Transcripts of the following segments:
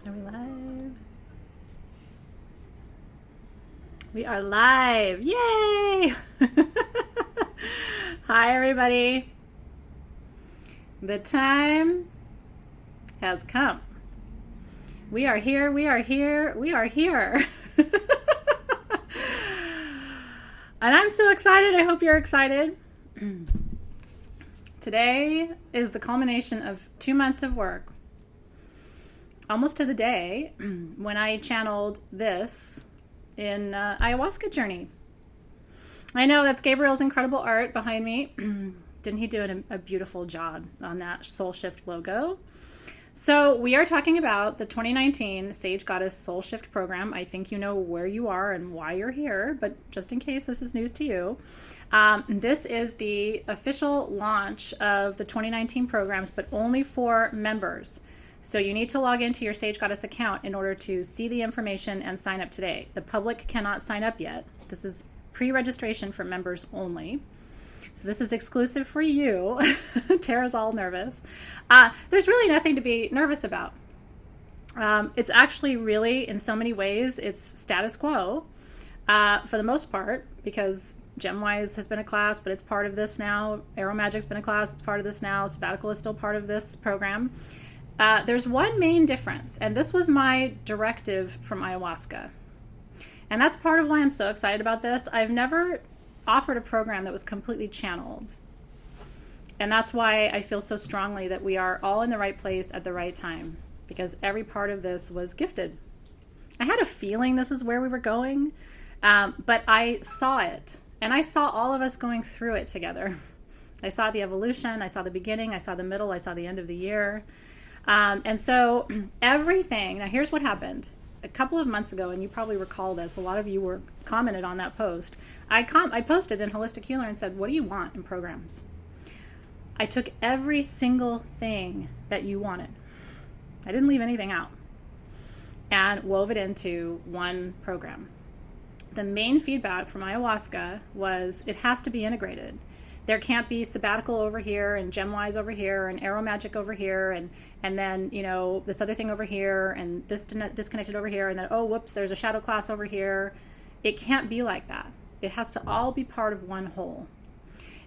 Are we live? We are live. Yay! Hi, everybody. The time has come. We are here. We are here. We are here. And I'm so excited. I hope you're excited. Today is the culmination of 2 months of work, almost to the day, when I channeled this in Ayahuasca Journey. I know that's Gabriel's incredible art behind me. Didn't he do a beautiful job on that Soul Shift logo? So we are talking about the 2019 Sage Goddess Soul Shift program. I think you know where you are and why you're here, but just in case this is news to you, this is the official launch of the 2019 programs, but only for members. So you need to log into your Sage Goddess account in order to see the information and sign up today. The public cannot sign up yet. This is pre-registration for members only. So this is exclusive for you. Tara's all nervous. There's really nothing to be nervous about. It's actually really, in so many ways, it's status quo for the most part, because GemWise has been a class, but it's part of this now. Aeromagic's been a class, it's part of this now. Sabbatical is still part of this program. There's one main difference, and this was my directive from Ayahuasca. And that's part of why I'm so excited about this. I've never offered a program that was completely channeled. And that's why I feel so strongly that we are all in the right place at the right time, because every part of this was gifted. I had a feeling this is where we were going, but I saw it. And I saw all of us going through it together. I saw the evolution, I saw the beginning, I saw the middle, I saw the end of the year. And so everything, now here's what happened. A couple of months ago, and you probably recall this, a lot of you were commented on that post. I posted in Holistic Healer and said, what do you want in programs? I took every single thing that you wanted. I didn't leave anything out, and wove it into one program. The main feedback from Ayahuasca was it has to be integrated. There can't be sabbatical over here and GemWise over here and Aeromagic over here and then, you know, this other thing over here and this disconnected over here and then, oh, whoops, there's a shadow class over here. It can't be like that. It has to all be part of one whole.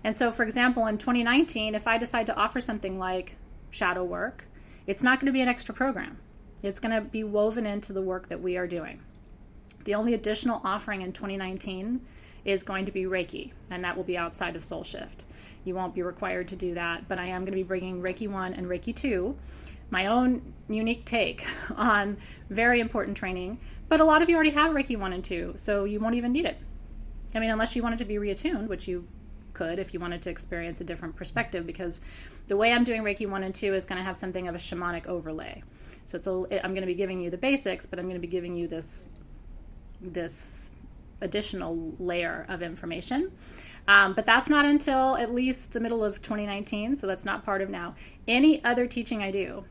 And so, for example, in 2019, if I decide to offer something like shadow work, it's not going to be an extra program. It's going to be woven into the work that we are doing. The only additional offering in 2019 is going to be Reiki, and that will be outside of Soul Shift. You won't be required to do that, but I am going to be bringing Reiki 1 and Reiki 2, my own unique take on very important training, but a lot of you already have Reiki 1 and 2, so you won't even need it. I mean, unless you wanted to be reattuned, which you could if you wanted to experience a different perspective, because the way I'm doing Reiki 1 and 2 is going to have something of a shamanic overlay. So I'm going to be giving you the basics, but I'm going to be giving you this additional layer of information. But that's not until at least the middle of 2019, so that's not part of now. Any other teaching I do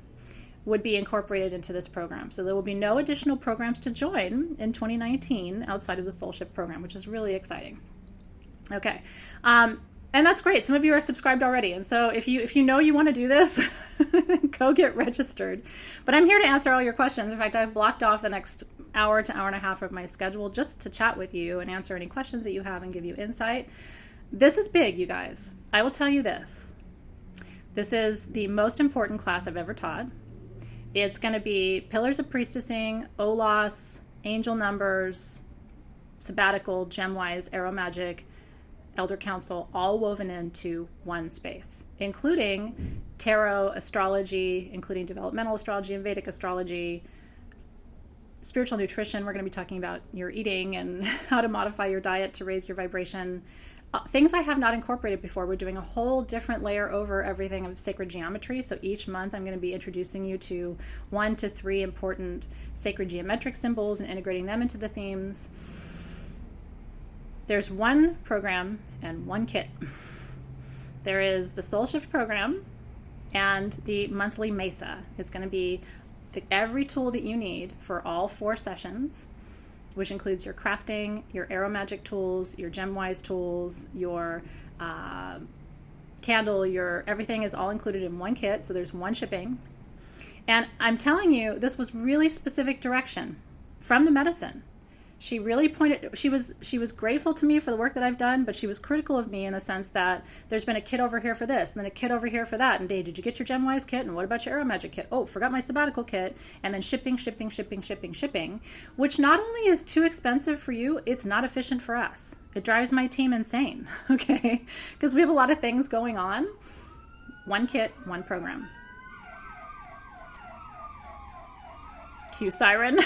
would be incorporated into this program. So there will be no additional programs to join in 2019 outside of the Soul Shift program, which is really exciting. Okay. And that's great. Some of you are subscribed already. And so if you know you want to do this, go get registered. But I'm here to answer all your questions. In fact, I've blocked off the next hour to hour and a half of my schedule just to chat with you and answer any questions that you have and give you insight. This is big, you guys. I will tell you this. This is the most important class I've ever taught. It's going to be Pillars of Priestessing, OLAS, Angel Numbers, Sabbatical, GemWise, Aeromagic, Elder Council, all woven into one space, including tarot, astrology, including developmental astrology and Vedic astrology, spiritual nutrition. We're going to be talking about your eating and how to modify your diet to raise your vibration. Things I have not incorporated before. We're doing a whole different layer over everything of sacred geometry. So each month I'm going to be introducing you to 1 to 3 important sacred geometric symbols and integrating them into the themes. There's one program and one kit. There is the Soul Shift program and the monthly Mesa. It's going to be every tool that you need for all 4 sessions, which includes your crafting, your Aeromagic tools, your GemWise tools, your candle, your everything is all included in one kit. So there's one shipping. And I'm telling you, this was really specific direction from the medicine. She really pointed, she was grateful to me for the work that I've done, but she was critical of me in the sense that there's been a kit over here for this, and then a kit over here for that, and Dave, did you get your GemWise kit, and what about your AeroMagic kit? Oh, forgot my sabbatical kit, and then shipping, which not only is too expensive for you, it's not efficient for us. It drives my team insane, okay? Because we have a lot of things going on. One kit, one program. Cue siren.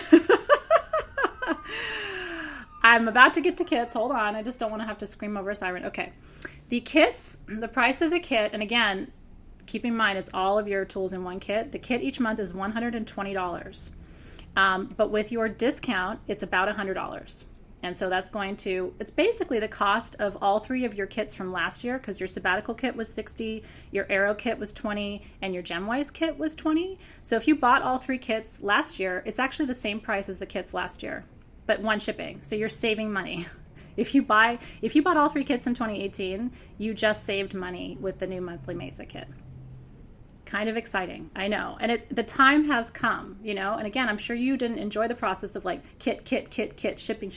I'm about to get to kits. Hold on. I just don't want to have to scream over a siren. Okay. The kits, the price of the kit, and again, keep in mind, it's all of your tools in one kit. The kit each month is $120. But with your discount, it's about $100. And so that's going to, it's basically the cost of all three of your kits from last year, because your sabbatical kit was $60, your Aero kit was $20, and your GemWise kit was $20. So if you bought all three kits last year, it's actually the same price as the kits last year, but one shipping. So you're saving money. If you bought all three kits in 2018, you just saved money with the new monthly Mesa kit. Kind of exciting, I know. And the time has come, you know. And again, I'm sure you didn't enjoy the process of like kit, shipping,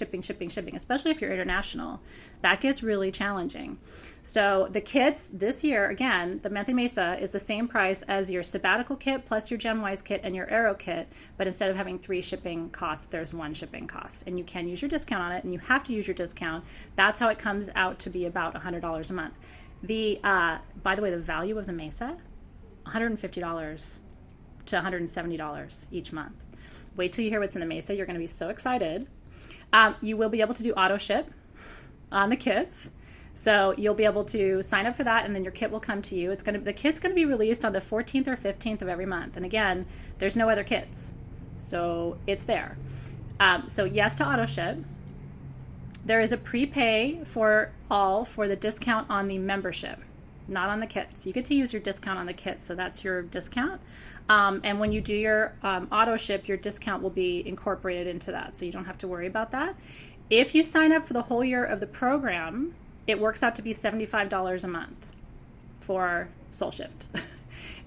especially if you're international. That gets really challenging. So the kits this year, again, the monthly Mesa is the same price as your sabbatical kit plus your GemWise kit and your Aero kit, but instead of having 3 shipping costs, there's 1 shipping cost. And you can use your discount on it, and you have to use your discount. That's how it comes out to be about $100 a month. By the way, the value of the Mesa, $150 to $170 each month. Wait till you hear what's in the Mesa. You're going to be so excited. You will be able to do auto ship on the kits. So you'll be able to sign up for that, and then your kit will come to you. The kit's going to be released on the 14th or 15th of every month. And again, there's no other kits. So it's there. So yes to auto ship. There is a prepay for the discount on the membership, not on the kits. You get to use your discount on the kits, so that's your discount. And when you do your auto ship, your discount will be incorporated into that, so you don't have to worry about that. If you sign up for the whole year of the program, it works out to be $75 a month for SoulShift.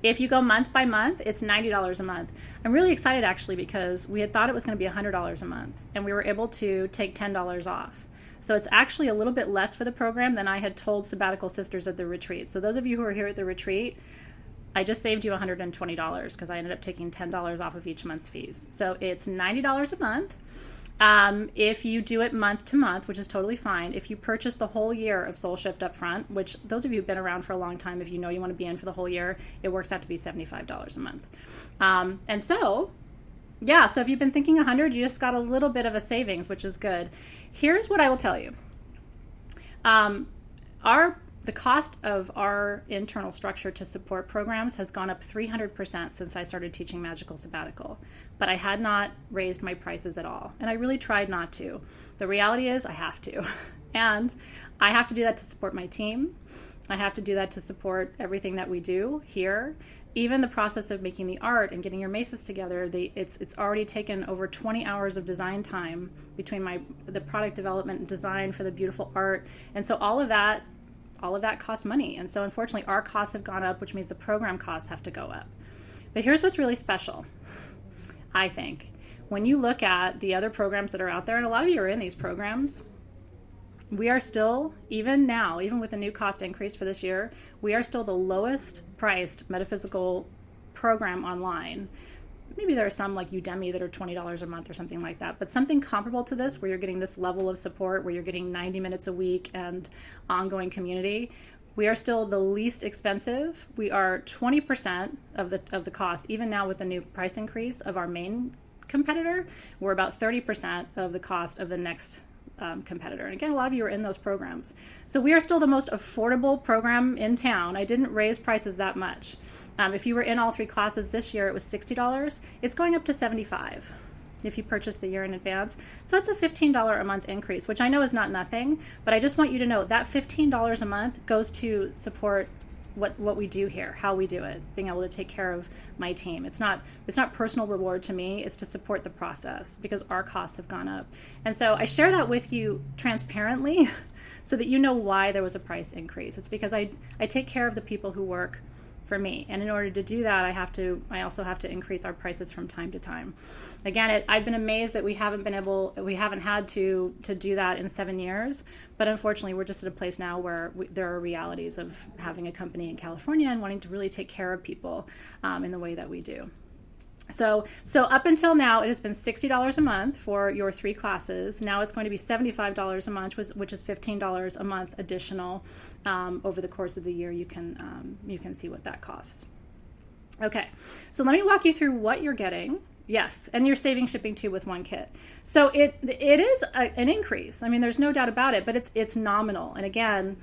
If you go month by month, it's $90 a month. I'm really excited actually, because we had thought it was going to be $100 a month, and we were able to take $10 off. So it's actually a little bit less for the program than I had told Sabbatical Sisters at the retreat. So those of you who are here at the retreat, I just saved you $120 because I ended up taking $10 off of each month's fees. So it's $90 a month. If you do it month to month, which is totally fine. If you purchase the whole year of SoulShift up front, which those of you who've been around for a long time, if you know you want to be in for the whole year, it works out to be $75 a month. And so, yeah, so if you've been thinking 100, you just got a little bit of a savings, which is good. Here's what I will tell you. The cost of our internal structure to support programs has gone up 300% since I started teaching Magical Sabbatical, but I had not raised my prices at all, and I really tried not to. The reality is I have to, and I have to do that to support my team. I have to do that to support everything that we do here. Even the process of making the art and getting your mesas together, it's already taken over 20 hours of design time between the product development and design for the beautiful art, and so all of that costs money. And so unfortunately our costs have gone up, which means the program costs have to go up. But here's what's really special, I think. When you look at the other programs that are out there, and a lot of you are in these programs, we are still, even now, even with the new cost increase for this year, we are still the lowest priced metaphysical program online. Maybe there are some like Udemy that are $20 a month or something like that, but something comparable to this where you're getting this level of support, where you're getting 90 minutes a week and ongoing community. We are still the least expensive. We are 20% of the cost, even now with the new price increase of our main competitor. We're about 30% of the cost of the next competitor. And again, a lot of you are in those programs. So we are still the most affordable program in town. I didn't raise prices that much. If you were in all 3 classes this year, it was $60. It's going up to $75 if you purchase the year in advance. So that's a $15 a month increase, which I know is not nothing, but I just want you to know that $15 a month goes to support what we do here, how we do it, being able to take care of my team. It's not personal reward to me, it's to support the process because our costs have gone up. And so I share that with you transparently so that you know why there was a price increase. It's because I take care of the people who work for me. And in order to do that, I also have to increase our prices from time to time. Again, I've been amazed that we haven't had to do that in 7 years. But unfortunately, we're just at a place now where there are realities of having a company in California and wanting to really take care of people in the way that we do. So up until now, it has been $60 a month for your 3 classes. Now it's going to be $75 a month, which is $15 a month additional. Over the course of the year, you can see what that costs. Okay, so let me walk you through what you're getting. Yes, and you're saving shipping too with 1 kit. So it is an increase. I mean, there's no doubt about it, but it's nominal. And again,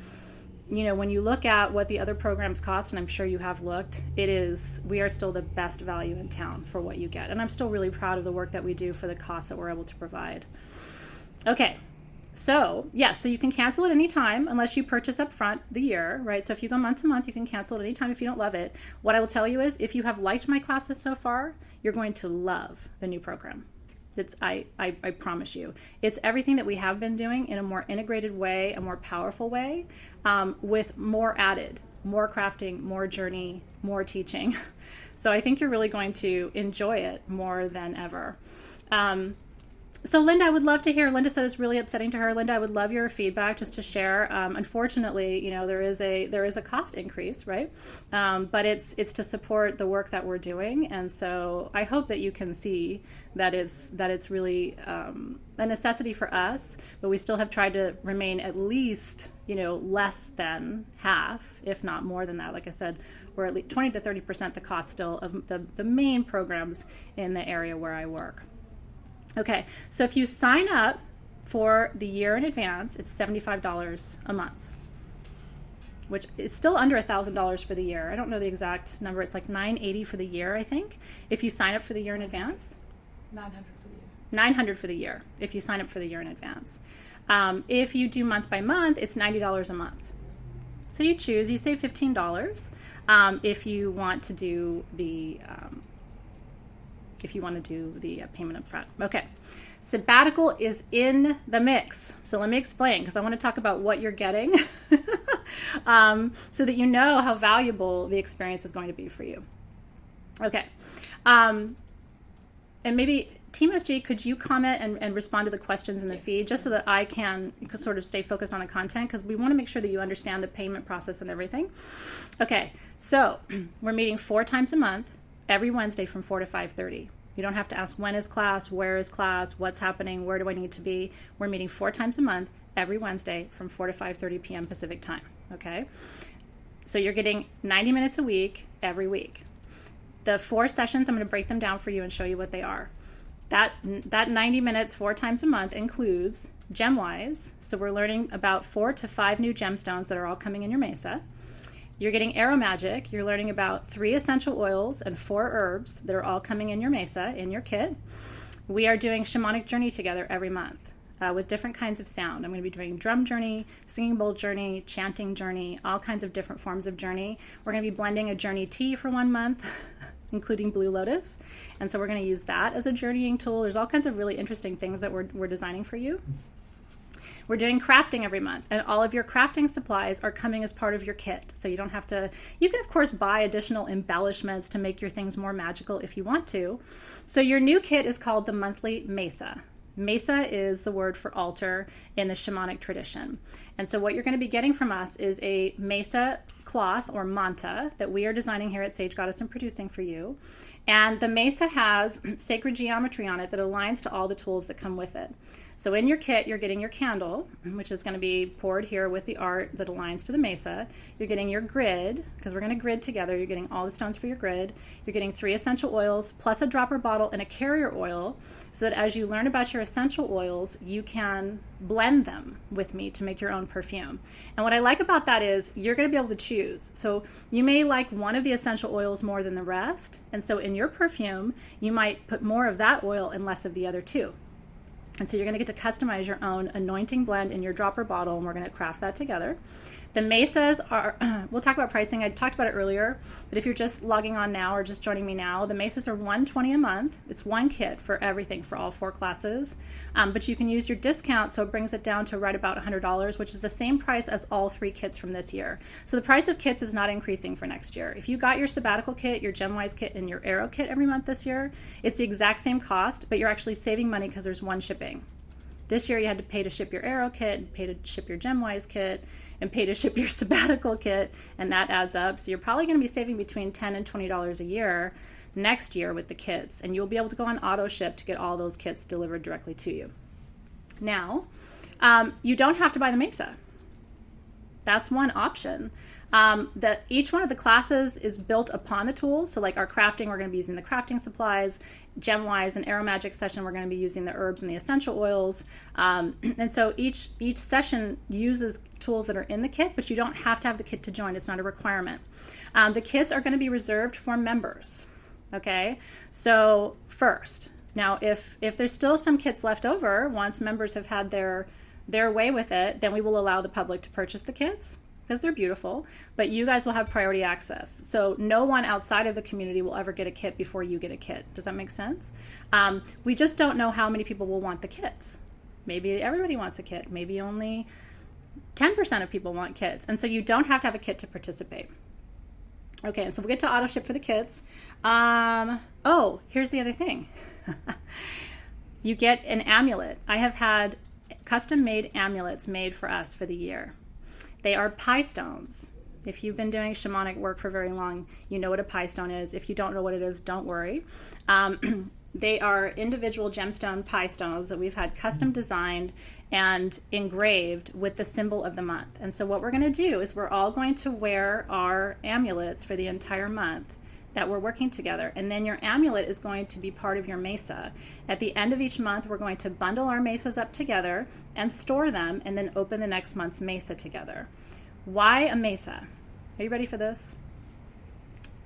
when you look at what the other programs cost, and I'm sure you have looked, we are still the best value in town for what you get. And I'm still really proud of the work that we do for the cost that we're able to provide. Okay, so yes, so you can cancel at any time unless you purchase up front the year, right? So if you go month to month, you can cancel at any time if you don't love it. What I will tell you is if you have liked my classes so far, you're going to love the new program. I promise you. It's everything that we have been doing in a more integrated way, a more powerful way, with more added, more crafting, more journey, more teaching. So I think you're really going to enjoy it more than ever. So Linda, I would love to hear. Linda said it's really upsetting to her. Linda, I would love your feedback just to share. Unfortunately, there is a cost increase, right? But it's to support the work that we're doing, and so I hope that you can see that it's really a necessity for us. But we still have tried to remain at least less than half, if not more than that. Like I said, we're at least 20 to 30% the cost still of the main programs in the area where I work. Okay, so if you sign up for the year in advance, it's $75 a month, which is still under $1,000 for the year. I don't know the exact number. It's like $980 for the year, I think, if you sign up for the year in advance. $900 for the year. $900 for the year, if you sign up for the year in advance. If you do month by month, it's $90 a month. So you choose. You save $15 if you want to do the payment up front. Okay, sabbatical is in the mix. So let me explain, because I want to talk about what you're getting so that you know how valuable the experience is going to be for you. Okay, and maybe Team SG, could you comment and respond to the questions in the feed, just so that I can sort of stay focused on the content, because we want to make sure that you understand the payment process and everything. Okay, so we're meeting 4 times a month, every Wednesday from 4 to 5:30. You don't have to ask when is class, where is class, what's happening, where do I need to be. We're meeting 4 times a month, every Wednesday from 4 to 5:30 p.m. Pacific time, okay? So you're getting 90 minutes a week, every week. The 4 sessions, I'm going to break them down for you and show you what they are. That 90 minutes 4 times a month includes GemWise. So we're learning about 4 to 5 new gemstones that are all coming in your mesa. You're getting Aromagic. You're learning about 3 essential oils and 4 herbs that are all coming in your mesa, in your kit. We are doing Shamanic Journey together every month with different kinds of sound. I'm going to be doing drum journey, singing bowl journey, chanting journey, all kinds of different forms of journey. We're going to be blending a journey tea for 1 month, including Blue Lotus. And so we're going to use that as a journeying tool. There's all kinds of really interesting things that we're designing for you. We're doing crafting every month, and all of your crafting supplies are coming as part of your kit. So you don't have to, you can of course buy additional embellishments to make your things more magical if you want to. So your new kit is called the Monthly Mesa. Mesa is the word for altar in the shamanic tradition. And so what you're going to be getting from us is a mesa cloth or manta that we are designing here at Sage Goddess and producing for you. And the mesa has sacred geometry on it that aligns to all the tools that come with it. So in your kit, you're getting your candle, which is going to be poured here with the art that aligns to the mesa. You're getting your grid, because we're going to grid together. You're getting all the stones for your grid. You're getting 3 essential oils, plus a dropper bottle and a carrier oil, so that as you learn about your essential oils, you can blend them with me to make your own perfume. And what I like about that is you're going to be able to choose. So you may like one of the essential oils more than the rest, and so in your perfume, you might put more of that oil and less of the other 2. And so you're going to get to customize your own anointing blend in your dropper bottle, and we're going to craft that together. The mesas are, we'll talk about pricing. I talked about it earlier, but if you're just logging on now or just joining me now, the mesas are $120 a month. It's one kit for everything for all 4 classes. But you can use your discount, so it brings it down to right about $100, which is the same price as all 3 kits from this year. So the price of kits is not increasing for next year. If you got your sabbatical kit, your GemWise kit, and your Aero kit every month this year, it's the exact same cost, but you're actually saving money because there's one shipping. This year you had to pay to ship your Aero kit, pay to ship your GemWise kit, and pay to ship your sabbatical kit, and that adds up. So you're probably going to be saving between $10 and $20 a year next year with the kits, and you'll be able to go on auto ship to get all those kits delivered directly to you. Now, you don't have to buy the Mesa. That's one option. Each one of the classes is built upon the tools. So like our crafting, we're going to be using the crafting supplies. GemWise and Aero Magic session, we're going to be using the herbs and the essential oils. And so each session uses tools that are in the kit, but you don't have to have the kit to join. It's not a requirement. The kits are going to be reserved for members. Okay, so first, now if there's still some kits left over, once members have had their way with it, then we will allow the public to purchase the kits because they're beautiful, but you guys will have priority access. So no one outside of the community will ever get a kit before you get a kit. Does that make sense? We just don't know how many people will want the kits. Maybe everybody wants a kit. Maybe only 10% of people want kits. And so you don't have to have a kit to participate. Okay, and so we'll get to auto ship for the kits. Oh, here's the other thing. You get an amulet. I have had custom-made amulets made for us for the year. They are pie stones. If you've been doing shamanic work for very long, you know what a pie stone is. If you don't know what it is, don't worry. They are individual gemstone pie stones that we've had custom designed and engraved with the symbol of the month. And so what we're going to do is we're all going to wear our amulets for the entire month that we're working together. And then your amulet is going to be part of your mesa. At the end of each month, we're going to bundle our mesas up together and store them and then open the next month's mesa together. Why a mesa? Are you ready for this?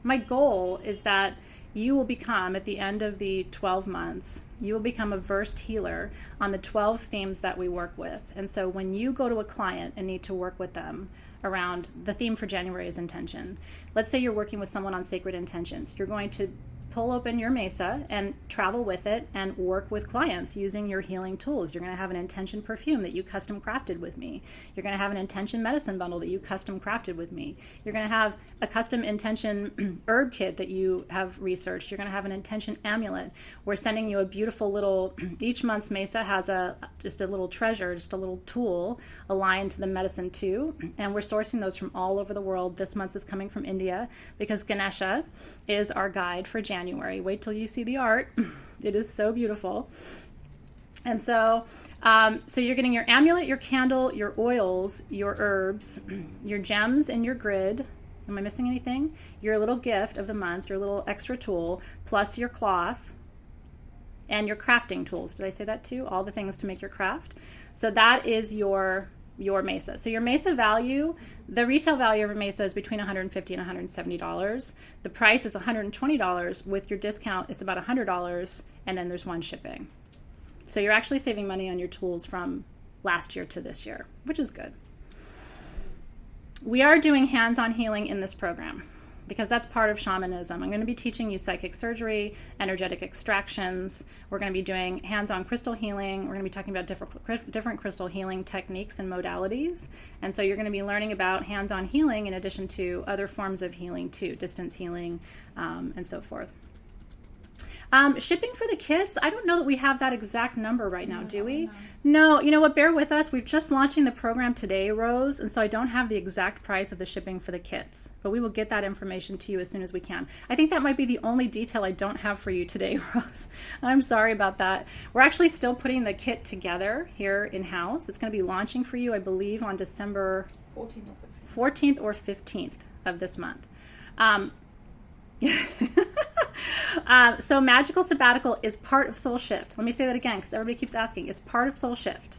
My goal is that you will become, at the end of the 12 months, you will become a versed healer on the 12 themes that we work with. And so when you go to a client and need to work with them around the theme for January is intention. Let's say you're working with someone on sacred intentions. You're going to pull open your mesa and travel with it and work with clients using your healing tools. You're going to have an intention perfume that you custom crafted with me. You're going to have an intention medicine bundle that you custom crafted with me. You're going to have a custom intention herb kit that you have researched. You're going to have an intention amulet. We're sending you a beautiful little, each month's mesa has just a little treasure, just a little tool aligned to the medicine too. And we're sourcing those from all over the world. This month's is coming from India because Ganesha is our guide for January. Wait till you see the art. It is so beautiful. And so you're getting your amulet, your candle, your oils, your herbs, your gems, and your grid. Am I missing anything? Your little gift of the month, your little extra tool, plus your cloth and your crafting tools. Did I say that too? All the things to make your craft. So that is your mesa. So your mesa value, the retail value of a mesa is between $150 and $170. The price is $120. With your discount, it's about $100, and then there's one shipping. So you're actually saving money on your tools from last year to this year, which is good. We are doing hands-on healing in this program because that's part of shamanism. I'm going to be teaching you psychic surgery, energetic extractions. We're going to be doing hands-on crystal healing. We're going to be talking about different crystal healing techniques and modalities. And so you're going to be learning about hands-on healing in addition to other forms of healing too, distance healing, and so forth. Shipping for the kits, I don't know that we have that exact number right now, do we? No, you know what, bear with us. We're just launching the program today, Rose, and so I don't have the exact price of the shipping for the kits, but we will get that information to you as soon as we can. I think that might be the only detail I don't have for you today, Rose. I'm sorry about that. We're actually still putting the kit together here in-house. It's going to be launching for you, I believe, on December 14th or 15th of this month. So Magical Sabbatical is part of Soul Shift. Let me say that again because everybody keeps asking. It's part of Soul Shift.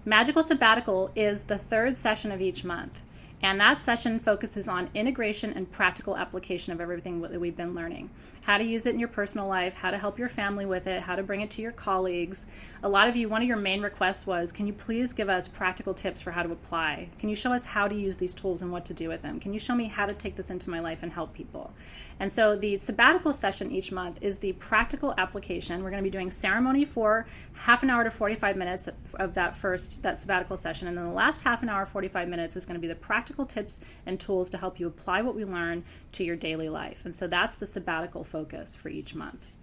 Magical Sabbatical is the third session of each month. And that session focuses on integration and practical application of everything that we've been learning. How to use it in your personal life, how to help your family with it, how to bring it to your colleagues. A lot of you, one of your main requests was, can you please give us practical tips for how to apply? Can you show us how to use these tools and what to do with them? Can you show me how to take this into my life and help people? And so the sabbatical session each month is the practical application. We're going to be doing ceremony for half an hour to 45 minutes of that sabbatical session. And then the last half an hour, 45 minutes is going to be the practical tips and tools to help you apply what we learn to your daily life. And so that's the sabbatical focus for each month.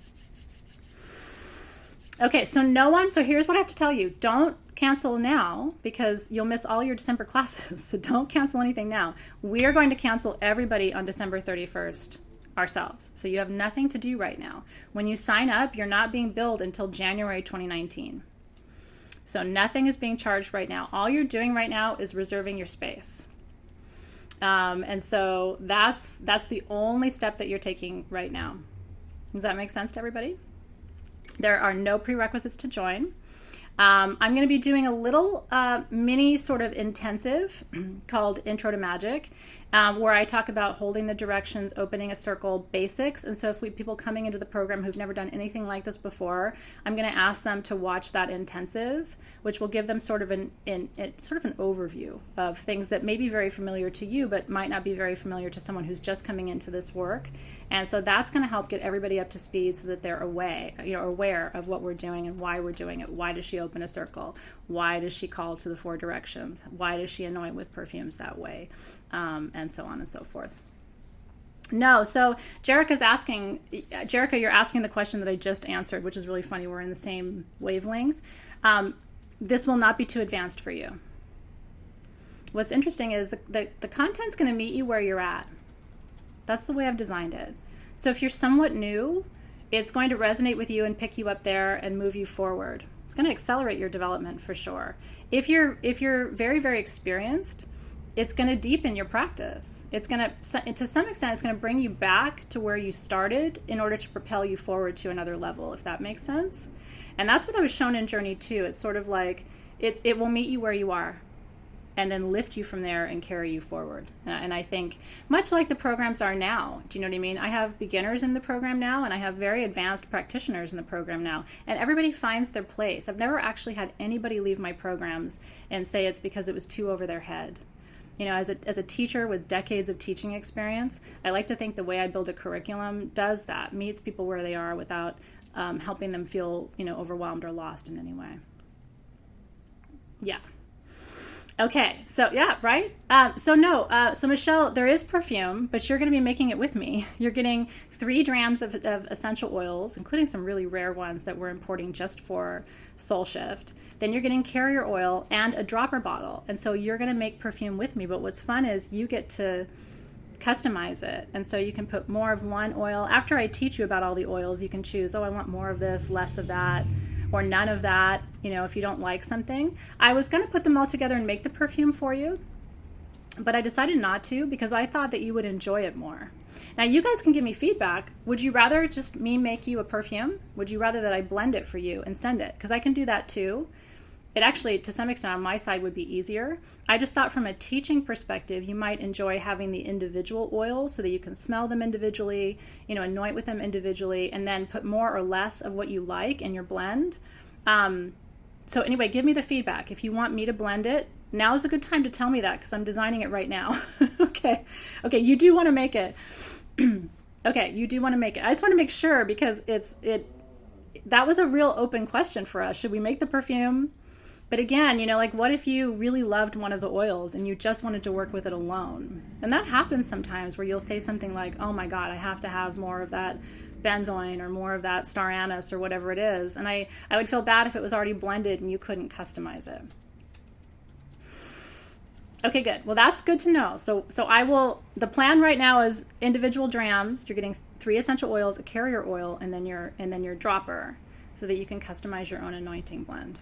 Okay, so here's what I have to tell you. Don't cancel now because you'll miss all your December classes. So don't cancel anything now. We are going to cancel everybody on December 31st ourselves. So you have nothing to do right now. When you sign up, you're not being billed until January 2019. So nothing is being charged right now. All you're doing right now is reserving your space. And so that's the only step that you're taking right now. Does that make sense to everybody? There are no prerequisites to join. I'm going to be doing a little mini sort of intensive called Intro to Magic, where I talk about holding the directions, opening a circle, basics. And so if people coming into the program who've never done anything like this before, I'm going to ask them to watch that intensive, which will give them sort of an overview of things that may be very familiar to you, but might not be very familiar to someone who's just coming into this work. And so that's going to help get everybody up to speed so that they're aware of what we're doing and why we're doing it. Why does she open a circle? Why does she call to the 4 directions? Why does she anoint with perfumes that way? And so on and so forth. No, so Jerica's asking, you're asking the question that I just answered, which is really funny. We're in the same wavelength. This will not be too advanced for you. What's interesting is the content's going to meet you where you're at. That's the way I've designed it. So if you're somewhat new, it's going to resonate with you and pick you up there and move you forward. It's going to accelerate your development for sure. If you're very, very experienced, it's going to deepen your practice. It's going to some extent, it's going to bring you back to where you started in order to propel you forward to another level, if that makes sense. And that's what I was shown in Journey 2. It's sort of like it will meet you where you are and then lift you from there and carry you forward. And I think much like the programs are now, do you know what I mean? I have beginners in the program now, and I have very advanced practitioners in the program now, and everybody finds their place. I've never actually had anybody leave my programs and say it's because it was too over their head. You know, as a teacher with decades of teaching experience, I like to think the way I build a curriculum does that, meets people where they are without helping them feel, overwhelmed or lost in any way. Yeah. Okay, so yeah, right? So Michelle, there is perfume, but you're going to be making it with me. You're getting 3 drams of essential oils, including some really rare ones that we're importing just for Soul Shift. Then you're getting carrier oil and a dropper bottle. And so you're going to make perfume with me, but what's fun is you get to customize it. And so you can put more of one oil. After I teach you about all the oils, you can choose, I want more of this, less of that, or none of that, if you don't like something. I was going to put them all together and make the perfume for you, but I decided not to because I thought that you would enjoy it more. Now, you guys can give me feedback. Would you rather just me make you a perfume? Would you rather that I blend it for you and send it? Because I can do that too. It actually, to some extent, on my side would be easier. I just thought from a teaching perspective, you might enjoy having the individual oils so that you can smell them individually, anoint with them individually, and then put more or less of what you like in your blend. So anyway, give me the feedback. If you want me to blend it, now is a good time to tell me that because I'm designing it right now. Okay, you do want to make it. Okay, you do want to make it. I just want to make sure because that was a real open question for us. Should we make the perfume? But again, what if you really loved one of the oils and you just wanted to work with it alone? And that happens sometimes where you'll say something like, oh my God, I have to have more of that benzoin or more of that star anise or whatever it is. And I would feel bad if it was already blended and you couldn't customize it. Okay, good. Well, that's good to know. So the plan right now is individual drams. You're getting 3 essential oils, a carrier oil, and then your dropper so that you can customize your own anointing blend.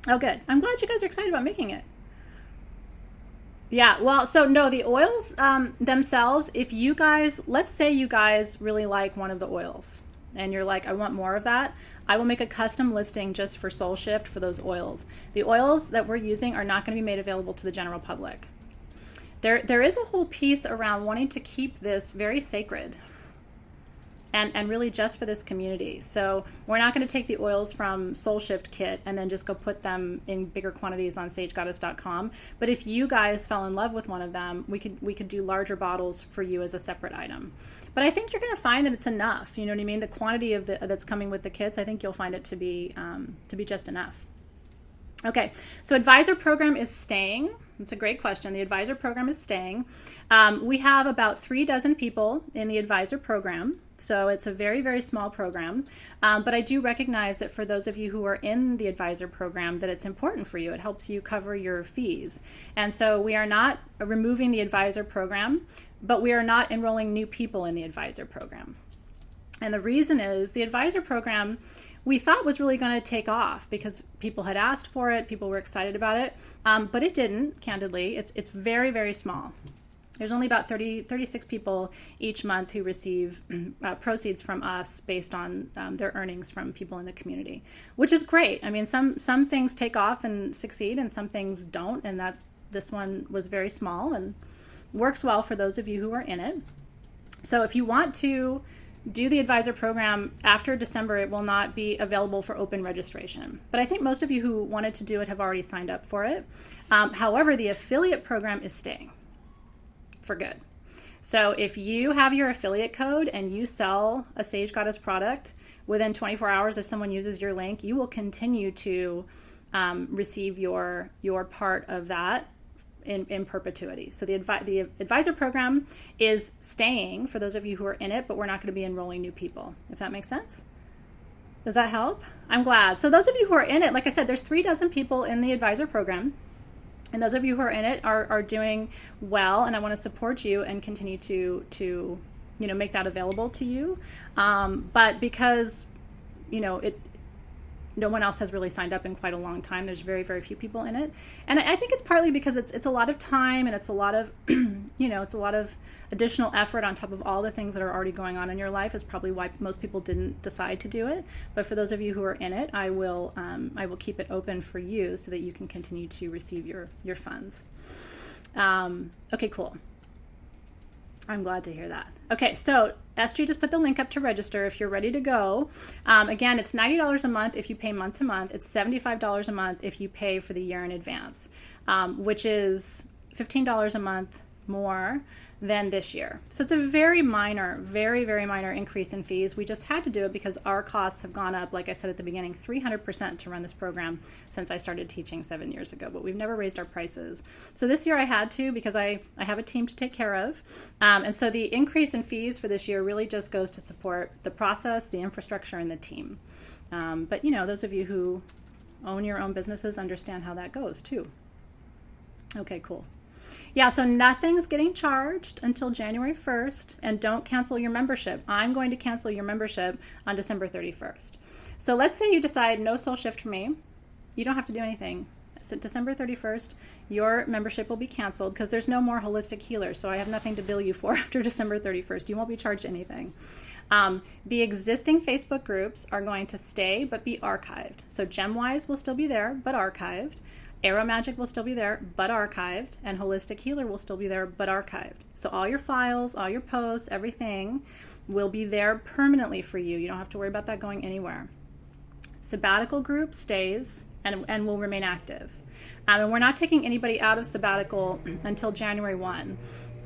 Oh, good. I'm glad you guys are excited about making it. Yeah, well, so no, the oils themselves, let's say you guys really like one of the oils and you're like, I want more of that, I will make a custom listing just for Soul Shift for those oils. The oils that we're using are not going to be made available to the general public. there is a whole piece around wanting to keep this very sacred and really just for this community. So we're not going to take the oils from Soul Shift Kit and then just go put them in bigger quantities on sagegoddess.com. But if you guys fell in love with one of them, we could do larger bottles for you as a separate item. But I think you're going to find that it's enough. You know what I mean? The quantity of that's coming with the kits, I think you'll find it to be just enough. Okay, so advisor program is staying. That's a great question. The advisor program is staying. We have about 36 people in the advisor program. So it's a very, very small program. But I do recognize that for those of you who are in the advisor program, that it's important for you. It helps you cover your fees. And so we are not removing the advisor program, but we are not enrolling new people in the advisor program. And the reason is the advisor program we thought was really going to take off because people had asked for it, people were excited about it, but it didn't, candidly. It's very, very small. There's only about 36 people each month who receive proceeds from us based on their earnings from people in the community, which is great. I mean, some things take off and succeed and some things don't, and that this one was very small and works well for those of you who are in it. So if you want to do the advisor program after December, it will not be available for open registration. But I think most of you who wanted to do it have already signed up for it. However, the affiliate program is staying for good. So if you have your affiliate code and you sell a Sage Goddess product within 24 hours if someone uses your link, you will continue to receive your part of that in perpetuity. So the advisor program is staying for those of you who are in it, but we're not going to be enrolling new people, if that makes sense. Does that help? I'm glad. So those of you who are in it, like I said, there's 36 people in the advisor program, and those of you who are in it are doing well, and I want to support you and continue to make that available to you. But because no one else has really signed up in quite a long time. There's very, very few people in it. And I think it's partly because it's a lot of time and it's a lot of, it's a lot of additional effort on top of all the things that are already going on in your life is probably why most people didn't decide to do it. But for those of you who are in it, I will keep it open for you so that you can continue to receive your funds. Okay, cool. I'm glad to hear that. Okay, so SG just put the link up to register if you're ready to go. Again, it's $90 a month if you pay month to month. It's $75 a month if you pay for the year in advance, which is $15 a month more than this year. So it's a very minor, very, very minor increase in fees. We just had to do it because our costs have gone up, like I said at the beginning, 300% to run this program since I started teaching 7 years ago, but we've never raised our prices. So this year I had to because I have a team to take care of. And so the increase in fees for this year really just goes to support the process, the infrastructure, and the team. But those of you who own your own businesses understand how that goes too. Okay, cool. Yeah, so nothing's getting charged until January 1st, and don't cancel your membership. I'm going to cancel your membership on December 31st. So let's say you decide no Soul Shift for me. You don't have to do anything. So December 31st, your membership will be canceled because there's no more holistic healers, so I have nothing to bill you for after December 31st. You won't be charged anything. The existing Facebook groups are going to stay but be archived. So GemWise will still be there, but archived. Arrow Magic will still be there, but archived, and Holistic Healer will still be there, but archived. So all your files, all your posts, everything will be there permanently for you. You don't have to worry about that going anywhere. Sabbatical group stays and will remain active. And we're not taking anybody out of sabbatical until January 1,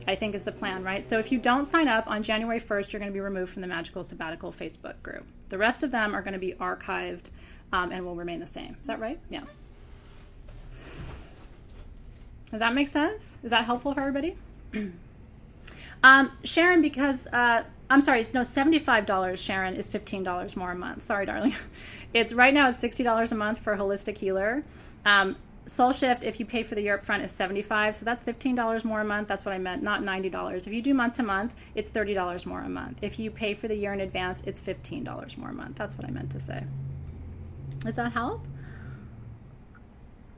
I think is the plan, right? So if you don't sign up on January 1st, you're going to be removed from the Magical Sabbatical Facebook group. The rest of them are going to be archived and will remain the same. Is that right? Yeah. Does that make sense? Is that helpful for everybody? Sharon, because, I'm sorry, no, $75, Sharon, is $15 more a month. Sorry, darling. Right now it's $60 a month for Holistic Healer. Soul Shift, if you pay for the year up front, is $75, so that's $15 more a month. That's what I meant, not $90. If you do month to month, it's $30 more a month. If you pay for the year in advance, it's $15 more a month. That's what I meant to say. Does that help?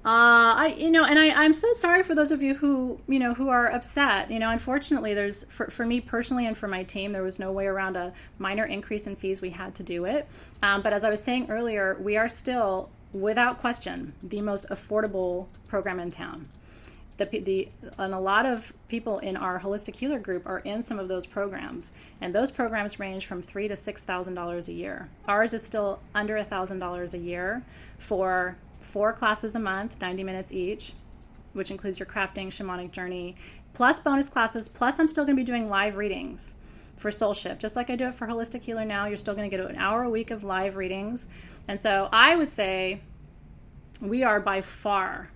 I'm so sorry for those of you who are upset. Unfortunately, there's for me personally and for my team, there was no way around a minor increase in fees. We had to do it. But as I was saying earlier, we are still, without question, the most affordable program in town. and a lot of people in our holistic healer group are in some of those programs, and those programs range from $3,000 to $6,000 a year. Ours is still under $1,000 a year for 4 classes a month, 90 minutes each, which includes your crafting, shamanic journey, plus bonus classes, plus I'm still going to be doing live readings for Soul Shift. Just like I do it for Holistic Healer now, you're still going to get an hour a week of live readings. And so I would say we are by far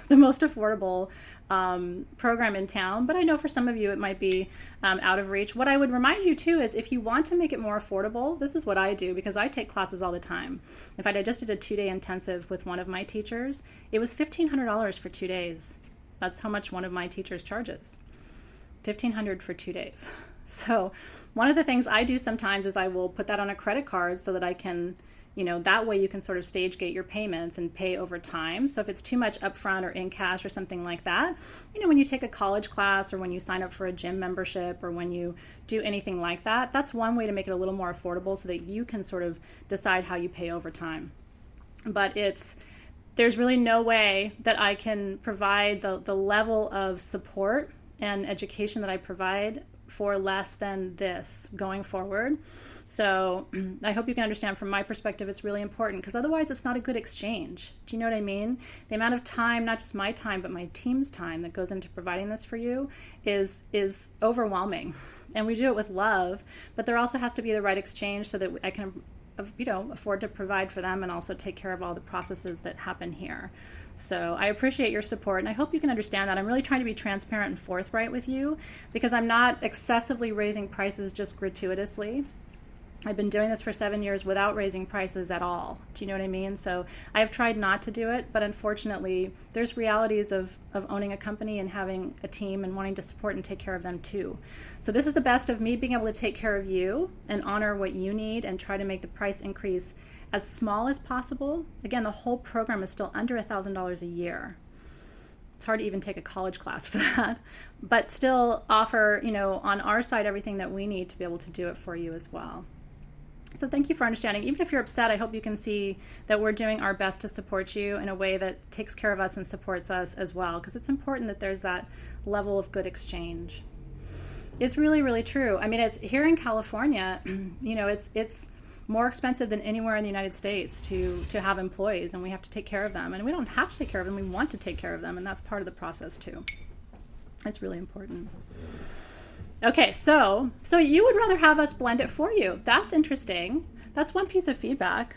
the most affordable program in town, but I know for some of you it might be out of reach. What I would remind you too is if you want to make it more affordable, this is what I do because I take classes all the time. In fact, I just did a 2-day intensive with one of my teachers. It was $1,500 for 2 days. That's how much one of my teachers charges. $1,500 for 2 days. So one of the things I do sometimes is I will put that on a credit card so that I can, that way you can sort of stage gate your payments and pay over time. So if it's too much upfront or in cash or something like that, when you take a college class or when you sign up for a gym membership or when you do anything like that, that's one way to make it a little more affordable so that you can sort of decide how you pay over time. But there's really no way that I can provide the level of support and education that I provide for less than this going forward. So I hope you can understand from my perspective, it's really important because otherwise it's not a good exchange. Do you know what I mean? The amount of time, not just my time, but my team's time that goes into providing this for you is overwhelming. And we do it with love, but there also has to be the right exchange so that I can afford to provide for them and also take care of all the processes that happen here. So I appreciate your support, and I hope you can understand that. I'm really trying to be transparent and forthright with you because I'm not excessively raising prices just gratuitously. I've been doing this for 7 years without raising prices at all. Do you know what I mean? So I've tried not to do it, but unfortunately, there's realities of owning a company and having a team and wanting to support and take care of them too. So this is the best of me being able to take care of you and honor what you need and try to make the price increase as small as possible. Again, the whole program is still under $1,000 a year. It's hard to even take a college class for that, but still offer, on our side, everything that we need to be able to do it for you as well. So thank you for understanding. Even if you're upset, I hope you can see that we're doing our best to support you in a way that takes care of us and supports us as well, because it's important that there's that level of good exchange. It's really, really true. I mean, it's here in California, it's more expensive than anywhere in the United States to have employees, and we have to take care of them. And we don't have to take care of them, we want to take care of them, and that's part of the process too. It's really important. Okay, so you would rather have us blend it for you. That's interesting. That's one piece of feedback,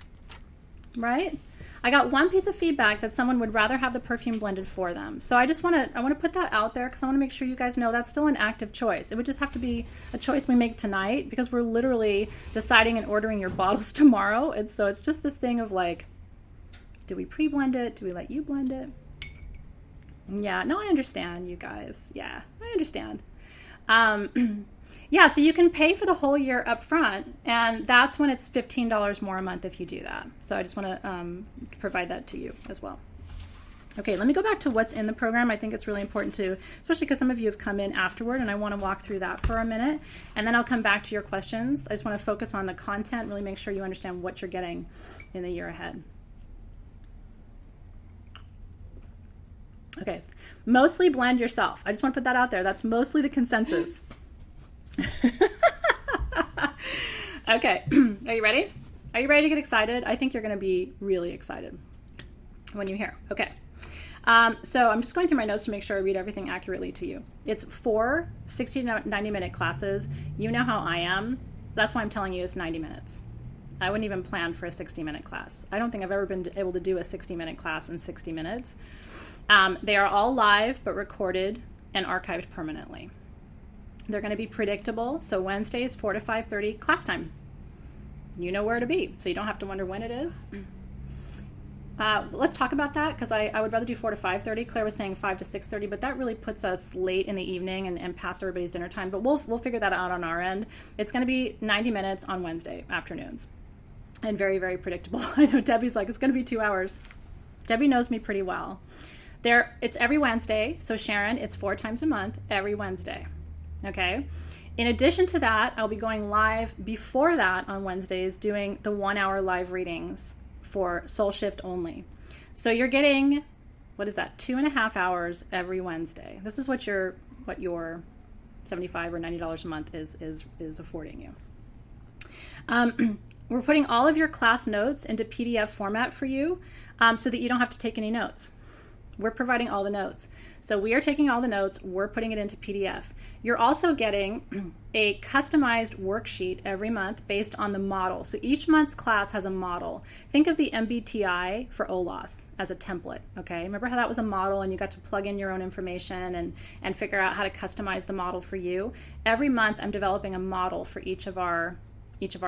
right? I got one piece of feedback that someone would rather have the perfume blended for them. So I want to put that out there because I want to make sure you guys know that's still an active choice. It would just have to be a choice we make tonight because we're literally deciding and ordering your bottles tomorrow. And so it's just this thing of like, do we pre-blend it? Do we let you blend it? Yeah, no, I understand, you guys. Yeah, I understand. Yeah, so you can pay for the whole year up front, and that's when it's $15 more a month if you do that. So I just want to provide that to you as well. Okay, let me go back to what's in the program. I think it's really important to, especially because some of you have come in afterward, and I want to walk through that for a minute, and then I'll come back to your questions. I just want to focus on the content, really make sure you understand what you're getting in the year ahead. Okay, it's mostly blend yourself. I just want to put that out there. That's mostly the consensus. Okay, are you ready? Are you ready to get excited? I think you're going to be really excited when you hear. Okay, so I'm just going through my notes to make sure I read everything accurately to you. It's 4 60 to 90 minute classes. You know how I am. That's why I'm telling you it's 90 minutes. I wouldn't even plan for a 60-minute class. I don't think I've ever been able to do a 60-minute class in 60 minutes. They are all live but recorded and archived permanently. They're going to be predictable. So Wednesdays, 4 to 5:30 class time. You know where to be, so you don't have to wonder when it is. Let's talk about that because I would rather do 4 to 5:30. Claire was saying 5 to 6:30, but that really puts us late in the evening and past everybody's dinner time. But we'll figure that out on our end. It's going to be 90 minutes on Wednesday afternoons, and very, very predictable. I know Debbie's like, it's going to be 2 hours. Debbie knows me pretty well. It's every Wednesday. So Sharon, it's 4 times a month, every Wednesday. Okay. In addition to that, I'll be going live before that on Wednesdays doing the 1 hour live readings for Soul Shift only. So you're getting what is that? 2.5 hours every Wednesday. This is what your $75 or $90 a month is affording you. We're putting all of your class notes into PDF format for you, so that you don't have to take any notes. We're providing all the notes. So we are taking all the notes, we're putting it into PDF. You're also getting a customized worksheet every month based on the model. So each month's class has a model. Think of the MBTI for OLAS as a template, okay? Remember how that was a model and you got to plug in your own information and figure out how to customize the model for you? Every month I'm developing a model for each of our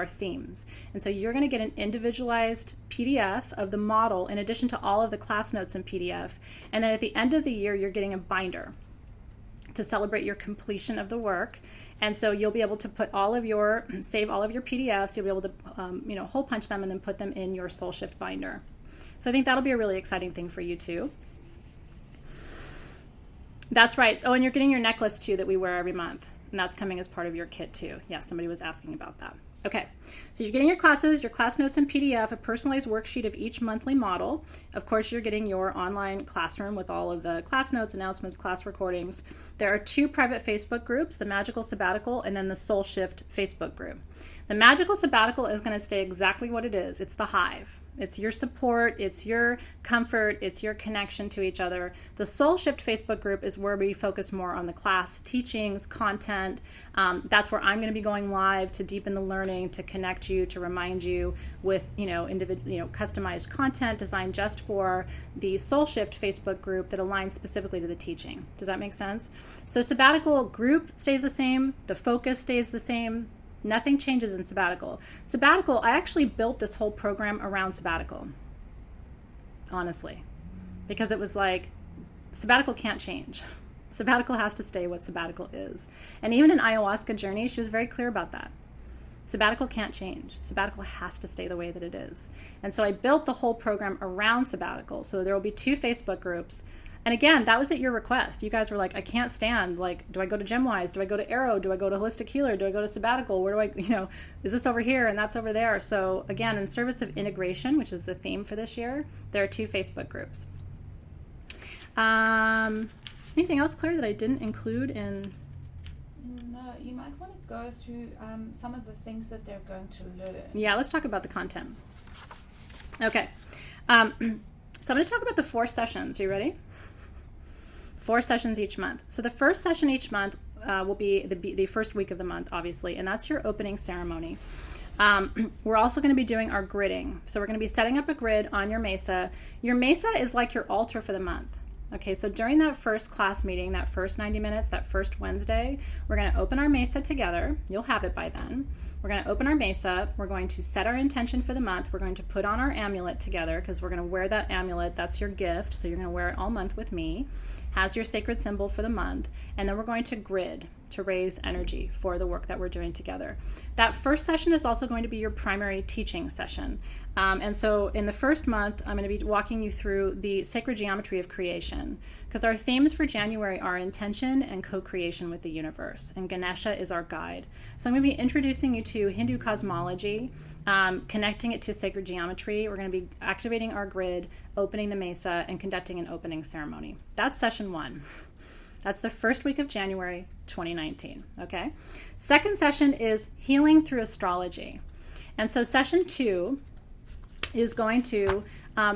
themes. And so you're going to get an individualized PDF of the model in addition to all of the class notes in PDF. And then at the end of the year, you're getting a binder to celebrate your completion of the work. And so you'll be able to save all of your PDFs. You'll be able to, hole punch them and then put them in your Soul Shift binder. So I think that'll be a really exciting thing for you too. That's right. Oh, and you're getting your necklace too that we wear every month. And that's coming as part of your kit too. Yeah, somebody was asking about that. Okay, so you're getting your classes, your class notes in PDF, a personalized worksheet of each monthly model. Of course, you're getting your online classroom with all of the class notes, announcements, class recordings. There are 2 private Facebook groups, the Magical Sabbatical and then the Soul Shift Facebook group. The Magical Sabbatical is going to stay exactly what it is. It's the hive. It's your support, it's your comfort, it's your connection to each other. The Soul Shift Facebook group is where we focus more on the class teachings, content. That's where I'm going to be going live to deepen the learning, to connect you, to remind you with customized content designed just for the Soul Shift Facebook group that aligns specifically to the teaching. Does that make sense? So sabbatical group stays the same, the focus stays the same. Nothing changes in sabbatical. Sabbatical, I actually built this whole program around sabbatical, honestly, because it was like, sabbatical can't change. Sabbatical has to stay what sabbatical is. And even in Ayahuasca Journey, she was very clear about that. Sabbatical can't change. Sabbatical has to stay the way that it is. And so I built the whole program around sabbatical. So there will be 2 Facebook groups. And again, that was at your request. You guys were like, I can't stand, do I go to GemWise? Do I go to Arrow? Do I go to Holistic Healer? Do I go to Sabbatical? Where do I, is this over here and that's over there? So again, in service of integration, which is the theme for this year, there are 2 Facebook groups. Anything else, Claire, that I didn't include in? No, you might want to go through some of the things that they're going to learn. Yeah, let's talk about the content. Okay. So I'm going to talk about the 4 sessions. Are you ready? 4 sessions each month. So the first session each month will be the first week of the month, obviously, and that's your opening ceremony. We're also going to be doing our gridding. So we're going to be setting up a grid on your mesa. Your mesa is like your altar for the month. Okay, so during that first class meeting, that first 90 minutes, that first Wednesday, we're going to open our mesa together. You'll have it by then. We're going to open our mesa. We're going to set our intention for the month. We're going to put on our amulet together because we're going to wear that amulet. That's your gift. So you're going to wear it all month with me. Has your sacred symbol for the month. And then we're going to grid to raise energy for the work that we're doing together. That first session is also going to be your primary teaching session. And so in the first month, I'm going to be walking you through the sacred geometry of creation, because our themes for January are intention and co-creation with the universe, and Ganesha is our guide. So I'm going to be introducing you to Hindu cosmology, connecting it to sacred geometry. We're going to be activating our grid, opening the mesa, and conducting an opening ceremony. That's session 1. That's the first week of January 2019, okay? Second session is healing through astrology. And so session 2 is going to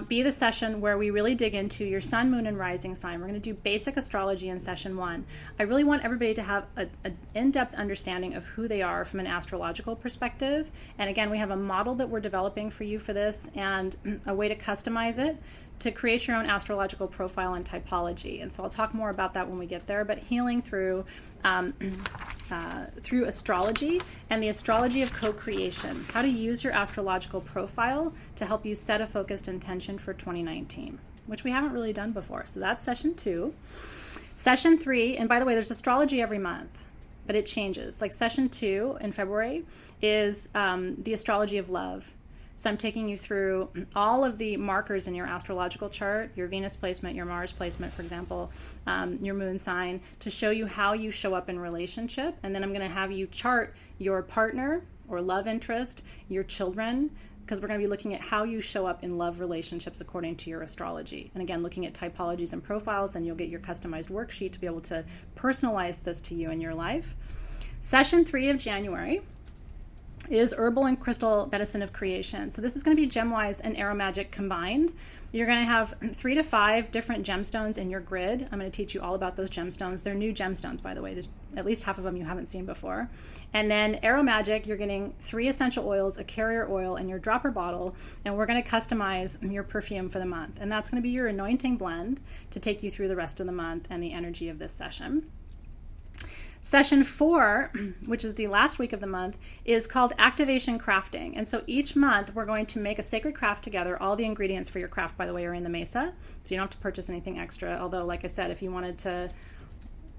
be the session where we really dig into your sun, moon, and rising sign. We're going to do basic astrology in session 1. I really want everybody to have an in-depth understanding of who they are from an astrological perspective. And again, we have a model that we're developing for you for this and a way to customize it to create your own astrological profile and typology. And so I'll talk more about that when we get there, but healing through astrology and the astrology of co-creation, how to use your astrological profile to help you set a focused intention for 2019, which we haven't really done before. So that's session 2. Session 3, and by the way, there's astrology every month, but it changes. Like session 2 in February is the astrology of love. So I'm taking you through all of the markers in your astrological chart, your Venus placement, your Mars placement, for example, your moon sign, to show you how you show up in relationship. And then I'm going to have you chart your partner or love interest, your children, because we're going to be looking at how you show up in love relationships according to your astrology. And again, looking at typologies and profiles, then you'll get your customized worksheet to be able to personalize this to you in your life. Session 3 of January is Herbal and Crystal Medicine of Creation. So this is going to be GemWise and Aromagic combined. You're going to have 3 to 5 different gemstones in your grid. I'm going to teach you all about those gemstones. They're new gemstones, by the way. There's at least half of them you haven't seen before. And then Aromagic, you're getting 3 essential oils, a carrier oil, and your dropper bottle. And we're going to customize your perfume for the month. And that's going to be your anointing blend to take you through the rest of the month and the energy of this session. Session 4, which is the last week of the month, is called Activation Crafting. And so each month we're going to make a sacred craft together. All the ingredients for your craft, by the way, are in the mesa. So you don't have to purchase anything extra. Although, like I said, if you wanted to